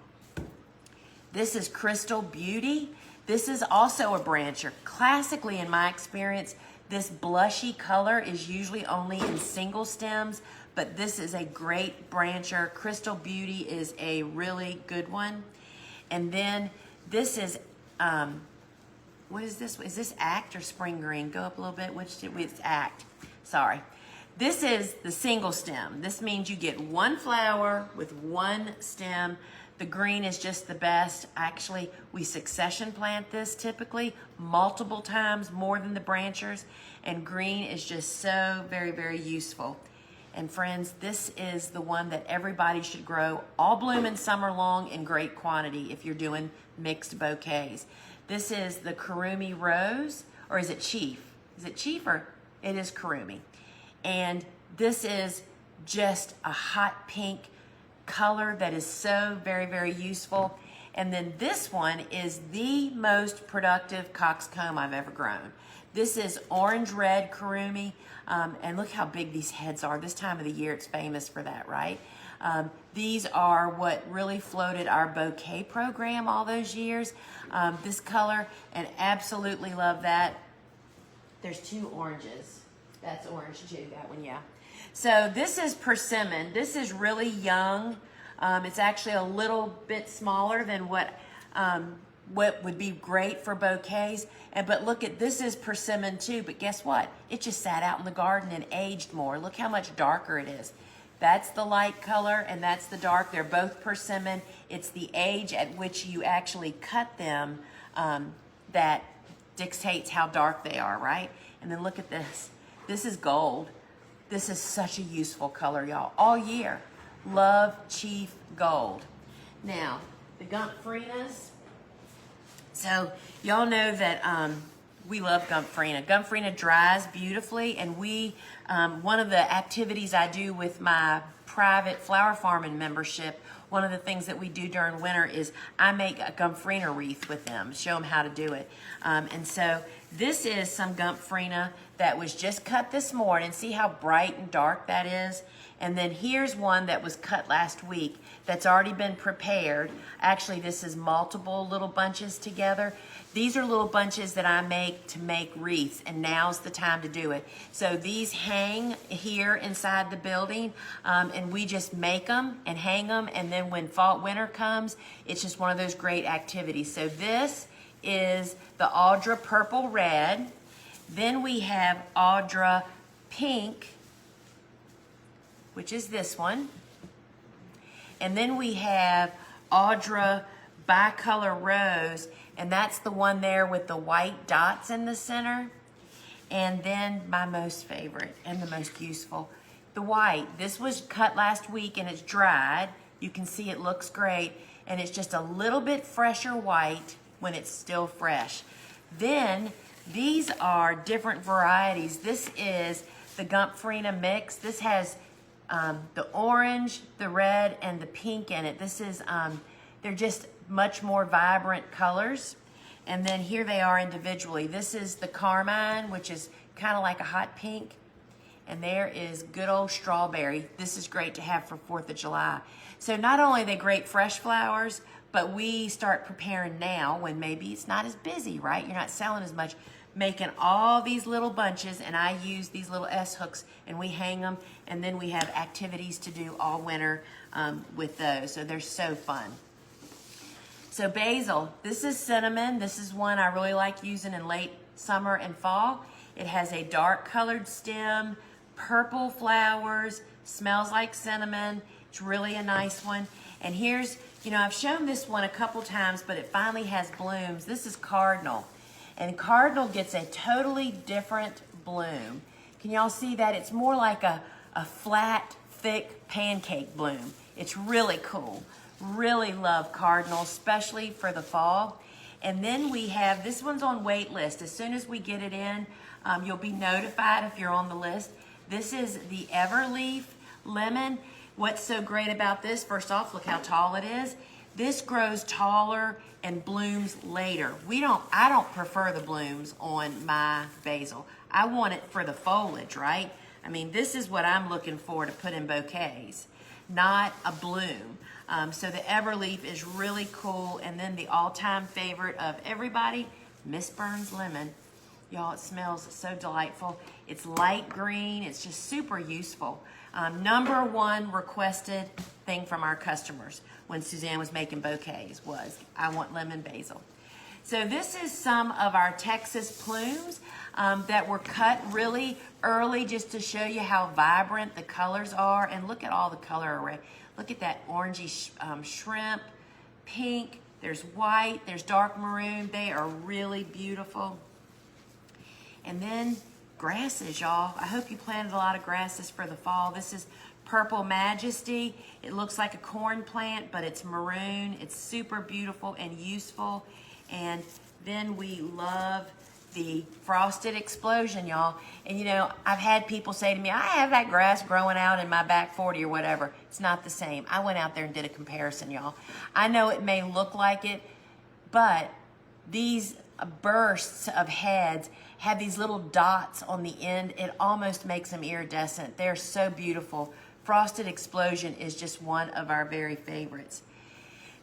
This is Crystal Beauty. This is also a brancher. Classically, in my experience, this blushy color is usually only in single stems, but this is a great brancher. Crystal Beauty is a really good one. And then this is, what is this? Is this Act or Spring Green? Go up a little bit. It's Act. Sorry. This is the single stem. This means you get one flower with one stem. The green is just the best. Actually, we succession plant this typically multiple times more than the branchers, and green is just so very, very useful. And friends, this is the one that everybody should grow all blooming summer long in great quantity if you're doing mixed bouquets. This is the Kurumi Rose, or is it Chief? Is it Chief or it is Kurumi? And this is just a hot pink color that is so very, very useful. And then this one is the most productive coxcomb I've ever grown. This is orange-red Kurumi, and look how big these heads are. This time of the year, it's famous for that, right? These are what really floated our bouquet program all those years. This color, and absolutely love that. There's two oranges. That's orange too, that one, yeah. So this is Persimmon. This is really young. It's actually a little bit smaller than what what would be great for bouquets. But look at, this is persimmon too, but guess what? It just sat out in the garden and aged more. Look how much darker it is. That's the light color and that's the dark. They're both persimmon. It's the age at which you actually cut them that dictates how dark they are, right? And then look at this. This is gold. This is such a useful color, y'all, all year. Love Chief Gold. Now, the Gomphrenias. So, y'all know that we love Gomphrena. Gomphrena dries beautifully, and one of the activities I do with my private flower farming membership, one of the things that we do during winter is I make a Gomphrena wreath with them, show them how to do it. And so this is some Gomphrena that was just cut this morning. See how bright and dark that is? And then here's one that was cut last week that's already been prepared. Actually, this is multiple little bunches together. These are little bunches that I make to make wreaths, and now's the time to do it. So these hang here inside the building, and we just make them and hang them, and then when winter comes, it's just one of those great activities. So this is the Audra Purple Red. Then we have Audra Pink, which is this one. And then we have Audra Bicolor Rose, and that's the one there with the white dots in the center. And then my most favorite and the most useful, the white. This was cut last week and it's dried. You can see it looks great, and it's just a little bit fresher white when it's still fresh. Then these are different varieties. This is the Gomphrena mix. This has the orange, the red, and the pink in it. This is, they're just much more vibrant colors. And then here they are individually. This is the carmine, which is kind of like a hot pink. And there is good old strawberry. This is great to have for 4th of July. So not only are they great fresh flowers, but we start preparing now when maybe it's not as busy, right? You're not selling as much, making all these little bunches, and I use these little S-hooks and we hang them, and then we have activities to do all winter with those. So they're so fun. So basil, this is cinnamon. This is one I really like using in late summer and fall. It has a dark colored stem, purple flowers, smells like cinnamon. It's really a nice one. And here's, you know, I've shown this one a couple times, but it finally has blooms. This is cardinal. And cardinal gets a totally different bloom. Can y'all see that? It's more like a flat, thick pancake bloom. It's really cool. Really love cardinal, especially for the fall. And then we have, this one's on wait list. As soon as we get it in, you'll be notified if you're on the list. This is the Everleaf Lemon. What's so great about this? First off, look how tall it is. This grows taller and blooms later. I don't prefer the blooms on my basil. I want it for the foliage, right? I mean, this is what I'm looking for to put in bouquets, not a bloom. So the Everleaf is really cool. And then the all-time favorite of everybody, Miss Burns Lemon. Y'all, it smells so delightful. It's light green. It's just super useful. #1 requested thing from our customers when Suzanne was making bouquets was, I want lemon basil. So this is some of our Texas plumes that were cut really early just to show you how vibrant the colors are. And look at all the color array. Look at that orangey shrimp, pink, there's white, there's dark maroon. They are really beautiful. And then grasses, y'all. I hope you planted a lot of grasses for the fall. This is Purple Majesty. It looks like a corn plant, but it's maroon. It's super beautiful and useful. And then we love the Frosted Explosion, y'all. And you know, I've had people say to me, I have that grass growing out in my back 40 or whatever. It's not the same. I went out there and did a comparison, y'all. I know it may look like it, but these bursts of heads have these little dots on the end. It almost makes them iridescent. They're so beautiful. Frosted Explosion is just one of our very favorites.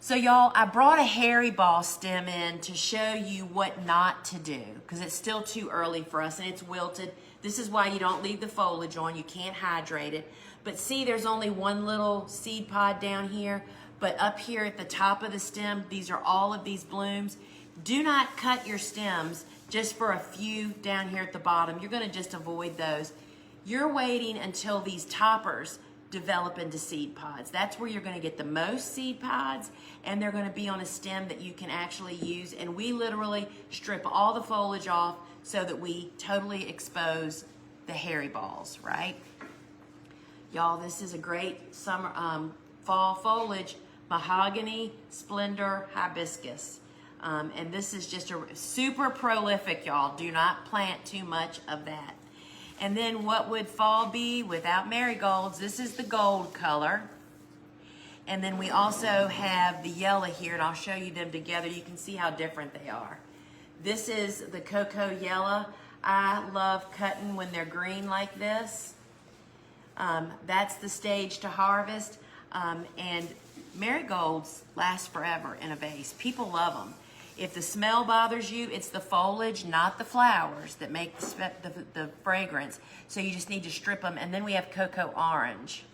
So y'all, I brought a hairy ball stem in to show you what not to do because it's still too early for us and it's wilted. This is why you don't leave the foliage on. You can't hydrate it. But see, there's only one little seed pod down here. But up here at the top of the stem, these are all of these blooms. Do not cut your stems just for a few down here at the bottom. You're gonna just avoid those. You're waiting until these toppers develop into seed pods. That's where you're gonna get the most seed pods, and they're gonna be on a stem that you can actually use. And we literally strip all the foliage off so that we totally expose the hairy balls, right? Y'all, this is a great summer, fall foliage, mahogany, splendor, hibiscus. And this is just a super prolific, y'all. Do not plant too much of that. And then what would fall be without marigolds? This is the gold color. And then we also have the yellow here, and I'll show you them together. You can see how different they are. This is the cocoa yellow. I love cutting when they're green like this. That's the stage to harvest. And marigolds last forever in a vase. People love them. If the smell bothers you, it's the foliage, not the flowers, that make the fragrance. So you just need to strip them. And then we have cocoa orange.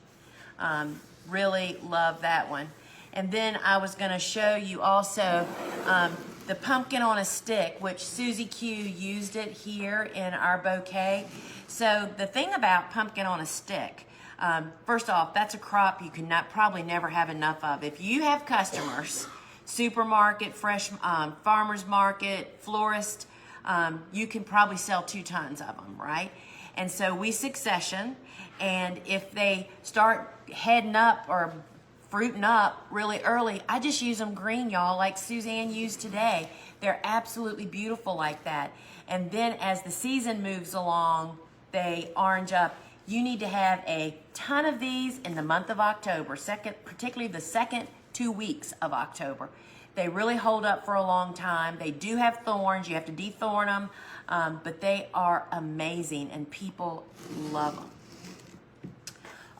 Really love that one. And then I was going to show you also the pumpkin on a stick, which Susie Q used it here in our bouquet. So the thing about pumpkin on a stick, first off, that's a crop you can probably never have enough of. If you have customers, supermarket, fresh farmer's market, florist, you can probably sell 2 tons of them, right? And so we succession, and if they start heading up or fruiting up really early, I just use them green, y'all, like Suzanne used today. They're absolutely beautiful like that. And then as the season moves along, they orange up. You need to have a ton of these in the month of October, particularly the second 2 weeks of October. They really hold up for a long time. They do have thorns. You have to dethorn them, but they are amazing, and people love them.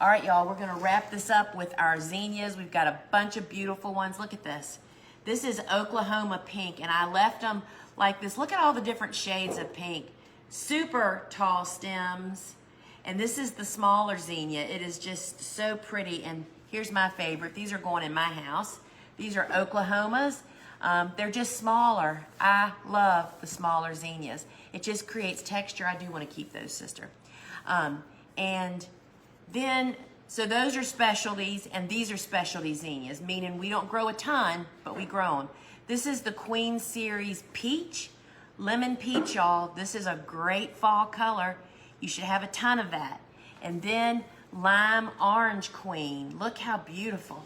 All right, y'all, we're gonna wrap this up with our zinnias. We've got a bunch of beautiful ones. Look at this. This is Oklahoma pink, and I left them like this. Look at all the different shades of pink. Super tall stems. And this is the smaller zinnia. It is just so pretty. And here's my favorite. These are going in my house. These are Oklahomas. They're just smaller. I love the smaller zinnias. It just creates texture. I do want to keep those, sister. And then, so those are specialties, and these are specialty zinnias, meaning we don't grow a ton, but we grow them. This is the Queen Series Peach. Lemon peach, y'all. This is a great fall color. You should have a ton of that. And then Lime Orange Queen. Look how beautiful.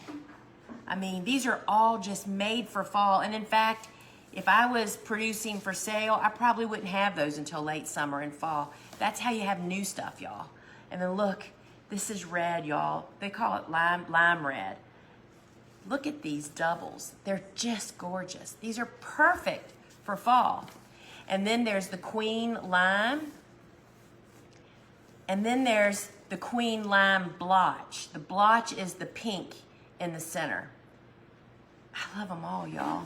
I mean, these are all just made for fall. And in fact, if I was producing for sale, I probably wouldn't have those until late summer and fall. That's how you have new stuff, y'all. And then look, this is red, y'all. They call it lime red. Look at these doubles. They're just gorgeous. These are perfect for fall. And then there's the Queen Lime. And then there's the Queen Lime Blotch. The blotch is the pink in the center. I love them all, y'all.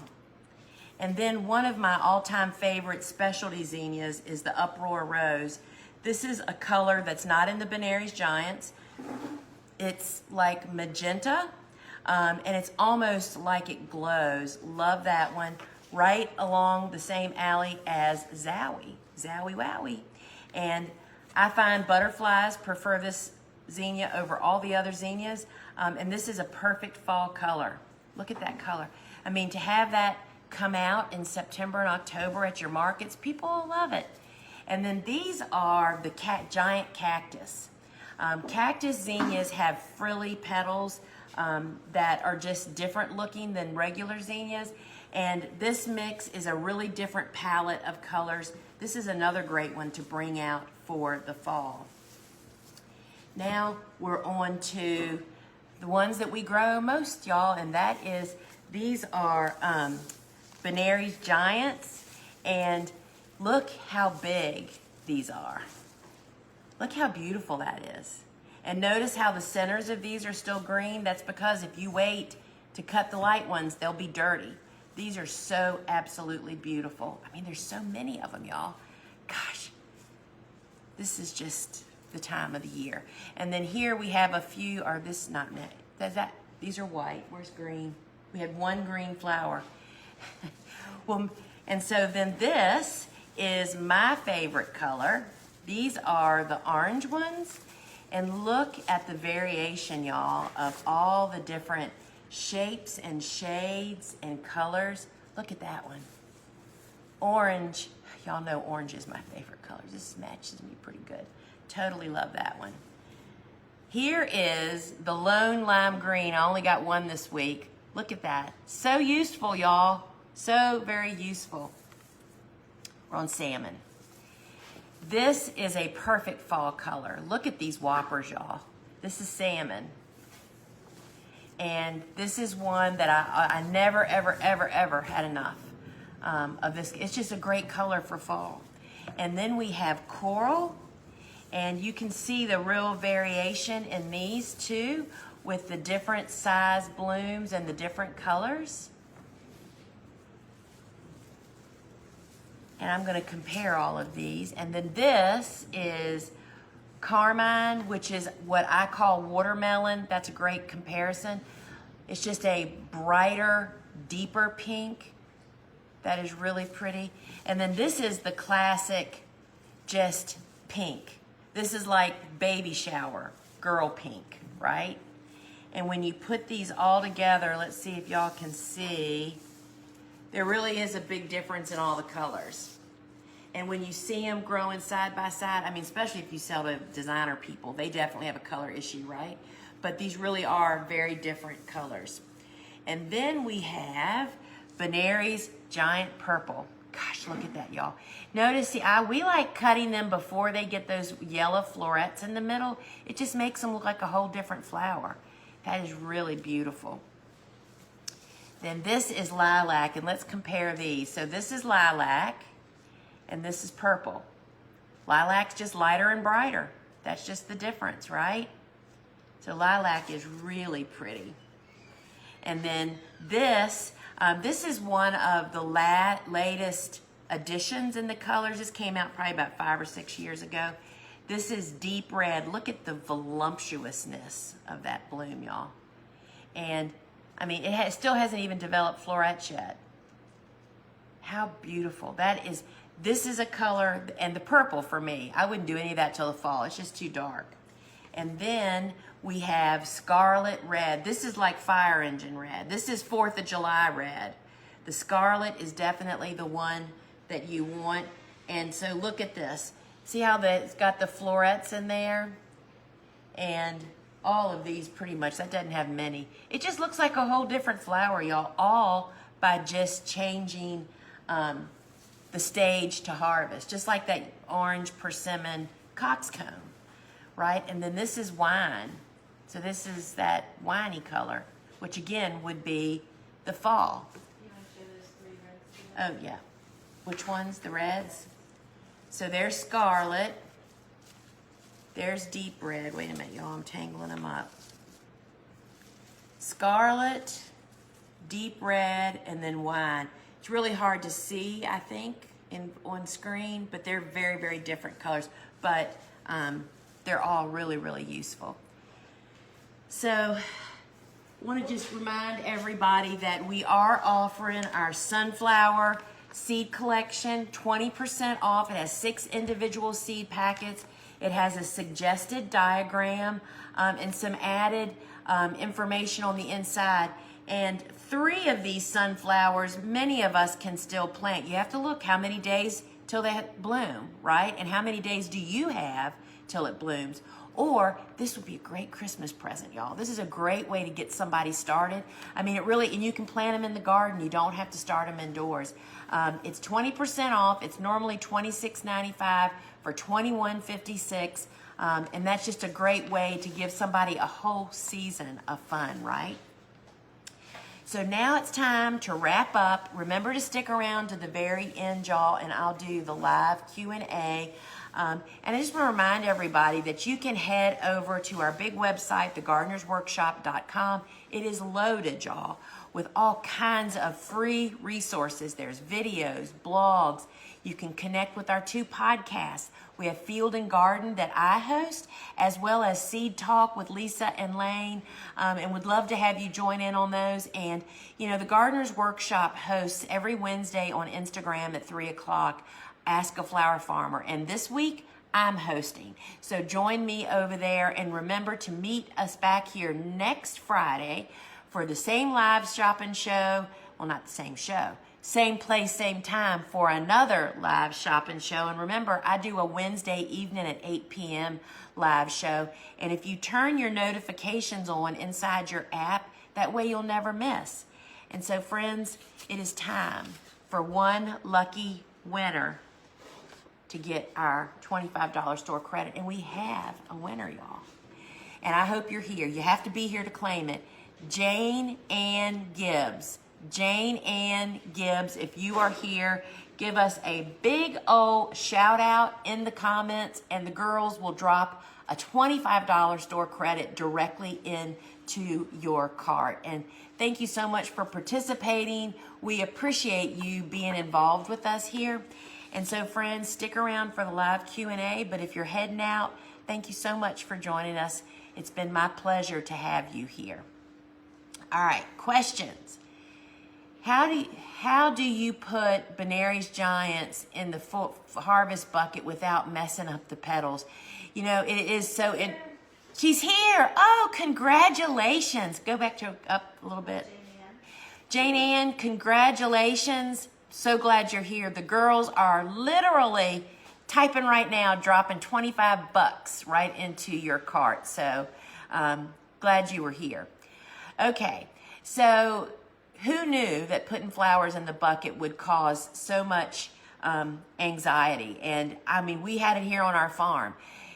And then one of my all-time favorite specialty zinnias is the Uproar Rose. This is a color that's not in the Benary's Giants. It's like magenta, and it's almost like it glows. Love that one. Right along the same alley as Zowie. Zowie Wowie. And I find butterflies prefer this zinnia over all the other zinnias, and this is a perfect fall color. Look at that color. I mean, to have that come out in September and October at your markets, people will love it. And then these are the giant cactus. Cactus zinnias have frilly petals that are just different looking than regular zinnias. And this mix is a really different palette of colors. This is another great one to bring out for the fall. Now we're on to the ones that we grow most, y'all, and that is, these are Benary's Giants, and look how big these are. Look how beautiful that is. And notice how the centers of these are still green. That's because if you wait to cut the light ones, they'll be dirty. These are so absolutely beautiful. I mean, there's so many of them, y'all. Gosh, this is just the time of the year. And then here we have a few, or this not, These are white. Where's green? We had one green flower. Well, and so then this is my favorite color. These are the orange ones. And look at the variation, y'all, of all the different shapes and shades and colors. Look at that one. Orange. Y'all know orange is my favorite color. This matches me pretty good. Totally love that one. Here is the lone lime green. I only got one this week. Look at that. So useful, y'all. So very useful. We're on salmon. This is a perfect fall color. Look at these whoppers, y'all. This is salmon. And this is one that I never, ever, ever, ever had enough of this. It's just a great color for fall. And then we have coral. And you can see the real variation in these too, with the different size blooms and the different colors. And I'm going to compare all of these. And then this is carmine, which is what I call watermelon. That's a great comparison. It's just a brighter, deeper pink. That is really pretty. And then this is the classic just pink. This is like baby shower, girl pink, right? And when you put these all together, let's see if y'all can see, there really is a big difference in all the colors. And when you see them growing side by side, I mean, especially if you sell to designer people, they definitely have a color issue, right? But these really are very different colors. And then we have Benary's Giant Purple. Gosh, look at that, y'all. Notice, see, we like cutting them before they get those yellow florets in the middle. It just makes them look like a whole different flower. That is really beautiful. Then this is lilac, and let's compare these. So this is lilac, and this is purple. Lilac's just lighter and brighter. That's just the difference, right? So lilac is really pretty. And then this is one of the latest additions in the colors. This came out probably about 5 or 6 years ago. This is deep red. Look at the voluptuousness of that bloom, y'all. And I mean, it still hasn't even developed florets yet. How beautiful. That is, this is a color, and the purple for me, I wouldn't do any of that till the fall. It's just too dark. And then we have scarlet red. This is like fire engine red. This is 4th of July red. The scarlet is definitely the one that you want. And so look at this. See how it's got the florets in there? And all of these pretty much, that doesn't have many. It just looks like a whole different flower, y'all, all by just changing the stage to harvest. Just like that orange persimmon coxcomb, right? And then this is wine. So this is that winey color, which again would be the fall. You want to show those 3 reds? Oh yeah. Which ones? The reds? So there's scarlet. There's deep red. Wait a minute, y'all. I'm tangling them up. Scarlet, deep red, and then wine. It's really hard to see, I think, on screen, but they're very, very different colors. But they're all really, really useful. So I want to just remind everybody that we are offering our sunflower seed collection, 20% off. It has 6 individual seed packets. It has a suggested diagram and some added information on the inside. And 3 of these sunflowers, many of us can still plant. You have to look how many days till they bloom, right? And how many days do you have till it blooms? Or this would be a great Christmas present, y'all. This is a great way to get somebody started. I mean, it really, and you can plant them in the garden. You don't have to start them indoors. It's 20% off. It's normally $26.95 for $21.56. And that's just a great way to give somebody a whole season of fun, right? So now it's time to wrap up. Remember to stick around to the very end, y'all, and I'll do the live Q&A. And I just want to remind everybody that you can head over to our big website, thegardenersworkshop.com. It is loaded, y'all, with all kinds of free resources. There's videos, blogs. You can connect with our 2 podcasts. We have Field and Garden that I host, as well as Seed Talk with Lisa and Lane, and would love to have you join in on those. And, you know, the Gardener's Workshop hosts every Wednesday on Instagram at 3 o'clock, Ask a Flower Farmer. And this week, I'm hosting. So join me over there, and remember to meet us back here next Friday for the same live shopping show. Well, not the same show. Same place, same time for another live shopping show. And remember, I do a Wednesday evening at 8 p.m. live show. And if you turn your notifications on inside your app, that way you'll never miss. And so, friends, it is time for one lucky winner to get our $25 store credit. And we have a winner, y'all. And I hope you're here. You have to be here to claim it. Jane Ann Gibbs. Jane Ann Gibbs, if you are here, give us a big old shout out in the comments, and the girls will drop a $25 store credit directly into your cart. And thank you so much for participating. We appreciate you being involved with us here. And so, friends, stick around for the live Q&A, but if you're heading out, thank you so much for joining us. It's been my pleasure to have you here. All right, questions. How do you put Benary's Giants in the harvest bucket without messing up the petals? You know, it is so... She's here. Oh, congratulations. Go back to up a little bit. Jane Ann, congratulations. So glad you're here. The girls are literally typing right now, dropping $25 right into your cart. So glad you were here. Okay, so... who knew that putting flowers in the bucket would cause so much anxiety? And I mean, we had it here on our farm.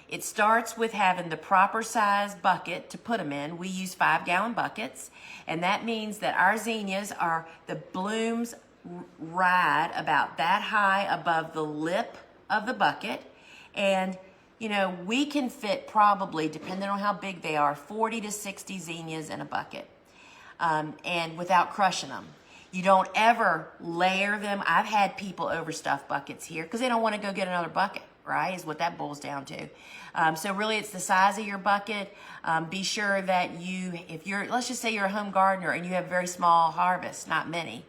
It starts with having the proper size bucket to put them in. We use 5-gallon buckets, and that means that our zinnias are, the blooms ride about that high above the lip of the bucket. And, you know, we can fit probably, depending on how big they are, 40 to 60 zinnias in a bucket. And without crushing them. You don't ever layer them. I've had people overstuff buckets here because they don't want to go get another bucket, right, is what that boils down to. So really it's the size of your bucket. Be sure that let's just say you're a home gardener and you have very small harvests, not many,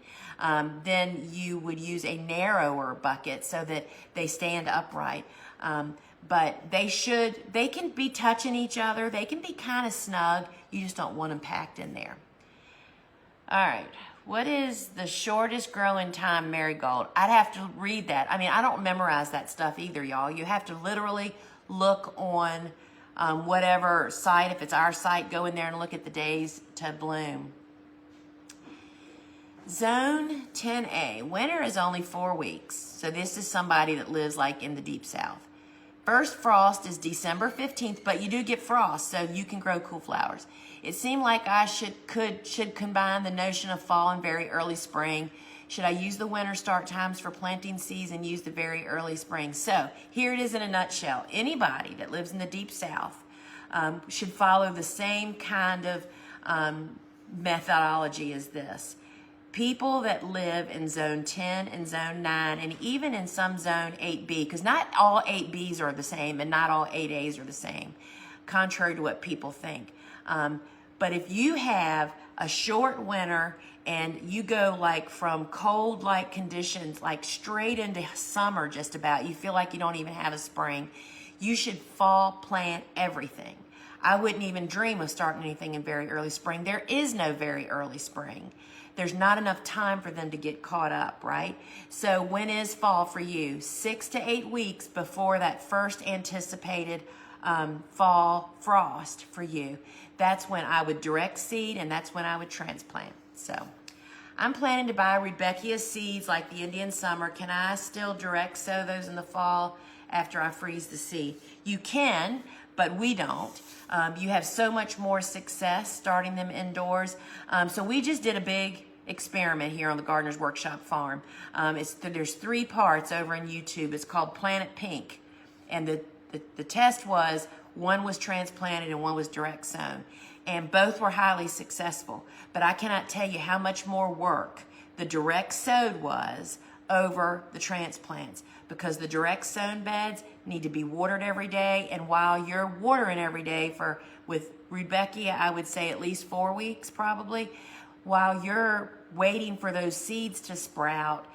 then you would use a narrower bucket so that they stand upright. But they can be touching each other. They can be kind of snug. You just don't want them packed in there. All right, what is the shortest growing time marigold? I'd have to read that. I mean, I don't memorize that stuff either, y'all. You have to literally look on whatever site. If it's our site, go in there and look at the days to bloom. Zone 10A, winter is only 4 weeks. So this is somebody that lives like in the deep south. First frost is December 15th, but you do get frost, so you can grow cool flowers. It seemed like I should combine the notion of fall and very early spring. Should I use the winter start times for planting seeds and use the very early spring? So here it is in a nutshell. Anybody that lives in the deep south should follow the same kind of methodology as this. People that live in zone 10 and zone 9 and even in some zone 8B, because not all 8Bs are the same and not all 8As are the same, contrary to what people think. But if you have a short winter and you go like from cold like conditions like straight into summer just about, you feel like you don't even have a spring, you should fall plant everything. I wouldn't even dream of starting anything in very early spring. There is no very early spring. There's not enough time for them to get caught up, right? So when is fall for you? 6 to 8 weeks before that first anticipated fall frost for you. That's when I would direct seed and that's when I would transplant. So I'm planning to buy Rudbeckia seeds like the Indian summer. Can I still direct sow those in the fall after I freeze the seed? You can, but we don't. You have so much more success starting them indoors. So we just did a big experiment here on the Gardener's Workshop farm. There's 3 parts over on YouTube. It's called Planet Pink. And the test was, one was transplanted and one was direct sown. and both were highly successful. But I cannot tell you how much more work the direct sowed was over the transplants, because the direct sown beds need to be watered every day, and while you're watering every day with Rudbeckia, I would say at least 4 weeks probably, while you're waiting for those seeds to sprout,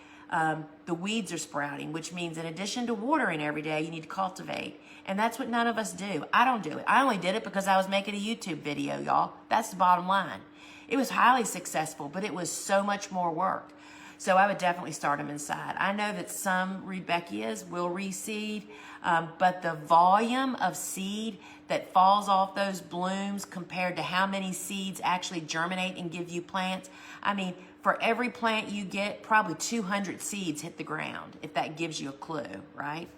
the weeds are sprouting, which means in addition to watering every day, you need to cultivate. And that's what none of us do. I don't do it. I only did it because I was making a YouTube video, y'all. That's the bottom line. It was highly successful, but it was so much more work. So I would definitely start them inside. I know that some Rudbeckias will reseed, but the volume of seed that falls off those blooms compared to how many seeds actually germinate and give you plants, I mean, for every plant you get, probably 200 seeds hit the ground, if that gives you a clue, right?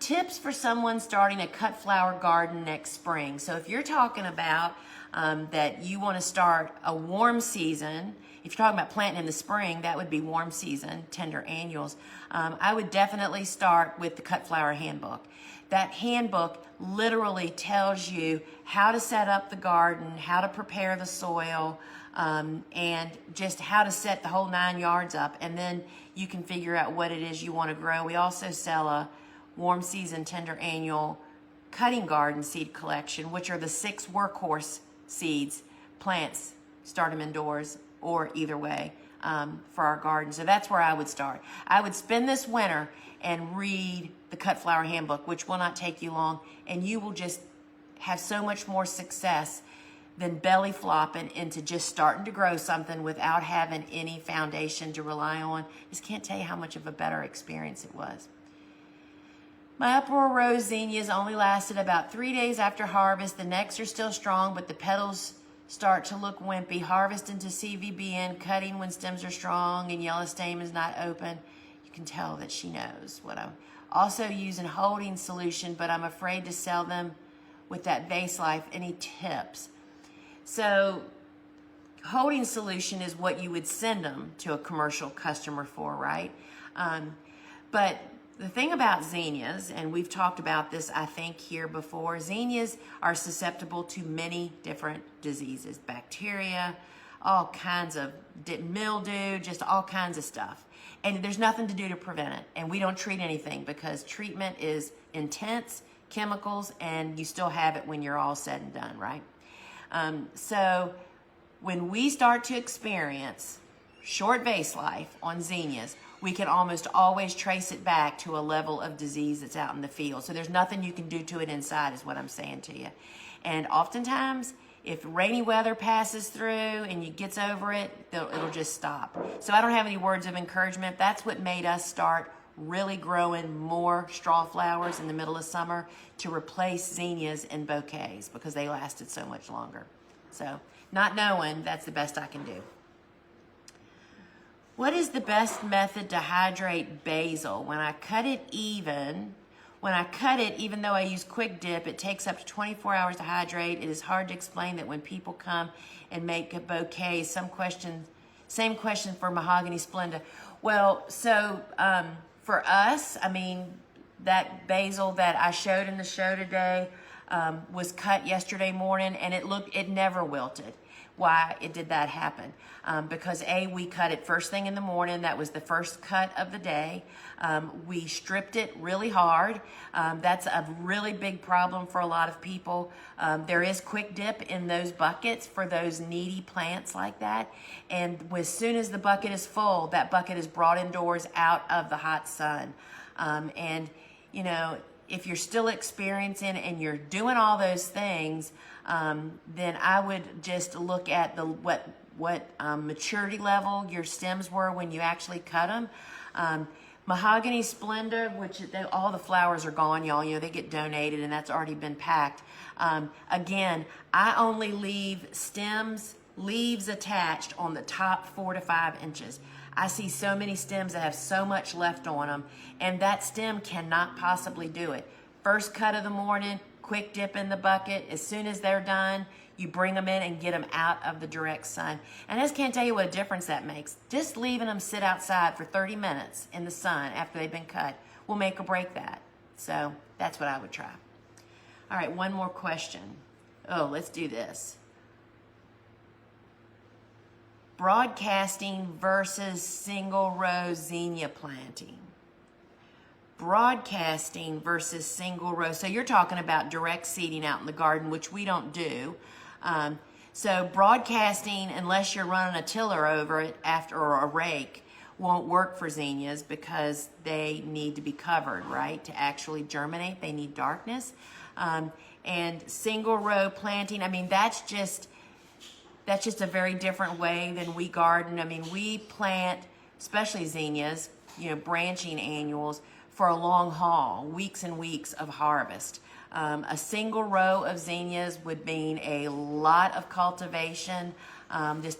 Tips for someone starting a cut flower garden next spring. So if you're talking about that you want to start a warm season, if you're talking about planting in the spring, that would be warm season, tender annuals. I would definitely start with the Cut Flower Handbook. That handbook literally tells you how to set up the garden, how to prepare the soil, and just how to set the whole 9 yards up. And then you can figure out what it is you want to grow. We also sell a warm season, tender annual cutting garden seed collection, which are the 6 workhorse seeds, plants, start them indoors or either way for our garden. So that's where I would start. I would spend this winter and read the Cut Flower Handbook, which will not take you long, and you will just have so much more success than belly flopping into just starting to grow something without having any foundation to rely on. Just can't tell you how much of a better experience it was. My uproar rose zinnias only lasted about 3 days after harvest. The necks are still strong, but the petals start to look wimpy. Harvest into CVBN, cutting when stems are strong and yellow stamens not open. You can tell that she knows what I'm also using holding solution, but I'm afraid to sell them with that base life. Any tips? So holding solution is what you would send them to a commercial customer for, right? But the thing about zinnias, and we've talked about this, I think, here before, zinnias are susceptible to many different diseases, bacteria, all kinds of mildew, just all kinds of stuff. And there's nothing to do to prevent it. And we don't treat anything because treatment is intense, chemicals, and you still have it when you're all said and done, right? So when we start to experience short vase life on zinnias, we can almost always trace it back to a level of disease that's out in the field. So there's nothing you can do to it inside is what I'm saying to you. And oftentimes, if rainy weather passes through and you gets over it, it'll just stop. So I don't have any words of encouragement. That's what made us start really growing more straw flowers in the middle of summer to replace zinnias and bouquets because they lasted so much longer. So not knowing, that's the best I can do. What is the best method to hydrate basil? When I cut it, even though I use quick dip, it takes up to 24 hours to hydrate. It is hard to explain that when people come and make bouquets. Same question for mahogany splenda. Well, so for us, I mean, that basil that I showed in the show today was cut yesterday morning, and it never wilted. Why did that happen? Because we cut it first thing in the morning. That was the first cut of the day. We stripped it really hard. That's a really big problem for a lot of people. There is quick dip in those buckets for those needy plants like that. And as soon as the bucket is full, that bucket is brought indoors out of the hot sun. And, you know, if you're still experiencing and you're doing all those things, then I would just look at what maturity level your stems were when you actually cut them. Mahogany Splendor, all the flowers are gone, y'all. You know, they get donated and that's already been packed. Again, I only leave leaves attached on the top 4 to 5 inches. I see so many stems that have so much left on them, and that stem cannot possibly do it. First cut of the morning, quick dip in the bucket. As soon as they're done, you bring them in and get them out of the direct sun. And I just can't tell you what a difference that makes. Just leaving them sit outside for 30 minutes in the sun after they've been cut will make or break that. So that's what I would try. All right, one more question. Oh, let's do this. Broadcasting versus single row zinnia planting. Broadcasting versus single row. So you're talking about direct seeding out in the garden, which we don't do. So broadcasting, unless you're running a tiller over it or a rake, won't work for zinnias because they need to be covered, right? To actually germinate, they need darkness. And single row planting, I mean, that's just a very different way than we garden. I mean, we plant, especially zinnias, branching annuals, for a long haul, weeks and weeks of harvest. A single row of zinnias would mean a lot of cultivation.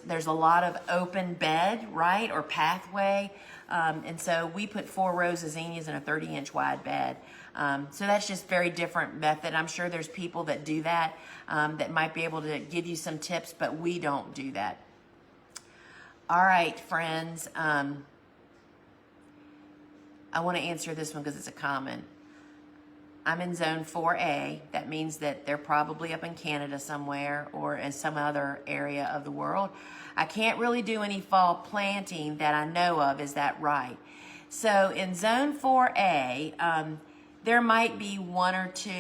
There's a lot of open bed, right, or pathway. And so we put 4 rows of zinnias in a 30-inch wide bed. So that's just very different method. I'm sure there's people that do that that might be able to give you some tips, but we don't do that. All right, friends. I want to answer this one because it's a comment. I'm in zone 4A. That means that they're probably up in Canada somewhere or in some other area of the world. I can't really do any fall planting that I know of. Is that right? So in zone 4A, there might be 1 or 2.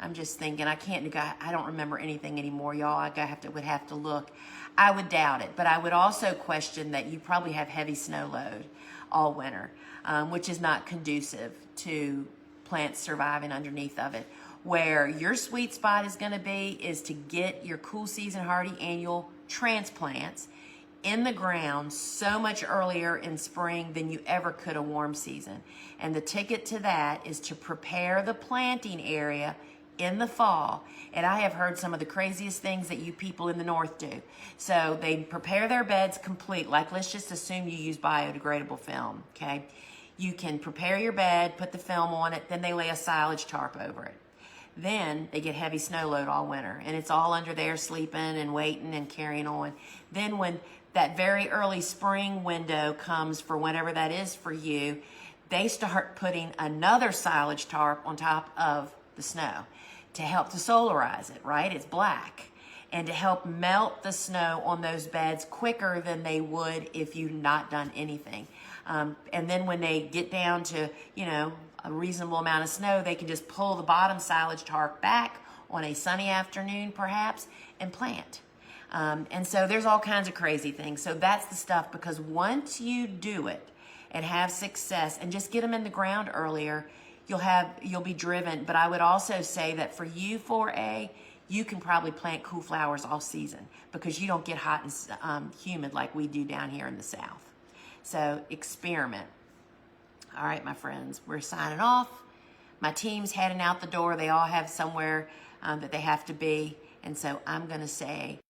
I'm just thinking. I don't remember anything anymore, y'all. Would have to look. I would doubt it, but I would also question that you probably have heavy snow load all winter, which is not conducive to plants surviving underneath of it. Where your sweet spot is going to be is to get your cool season hardy annual transplants in the ground so much earlier in spring than you ever could a warm season. And the ticket to that is to prepare the planting area in the fall. And I have heard some of the craziest things that you people in the north do. So they prepare their beds complete, like let's just assume you use biodegradable film, okay? You can prepare your bed, put the film on it, then they lay a silage tarp over it. Then they get heavy snow load all winter, and it's all under there sleeping and waiting and carrying on. Then when that very early spring window comes for whenever that is for you, they start putting another silage tarp on top of the snow to help to solarize it, right? It's black. And to help melt the snow on those beds quicker than they would if you'd not done anything. And then when they get down to, a reasonable amount of snow, they can just pull the bottom silage tarp back on a sunny afternoon, perhaps, and plant. And so there's all kinds of crazy things. So that's the stuff, because once you do it and have success and just get them in the ground earlier, you'll be driven. But I would also say that for you, 4A, you can probably plant cool flowers all season because you don't get hot and humid like we do down here in the South. So experiment. All right, my friends, we're signing off. My team's heading out the door. They all have somewhere that they have to be. And so I'm going to say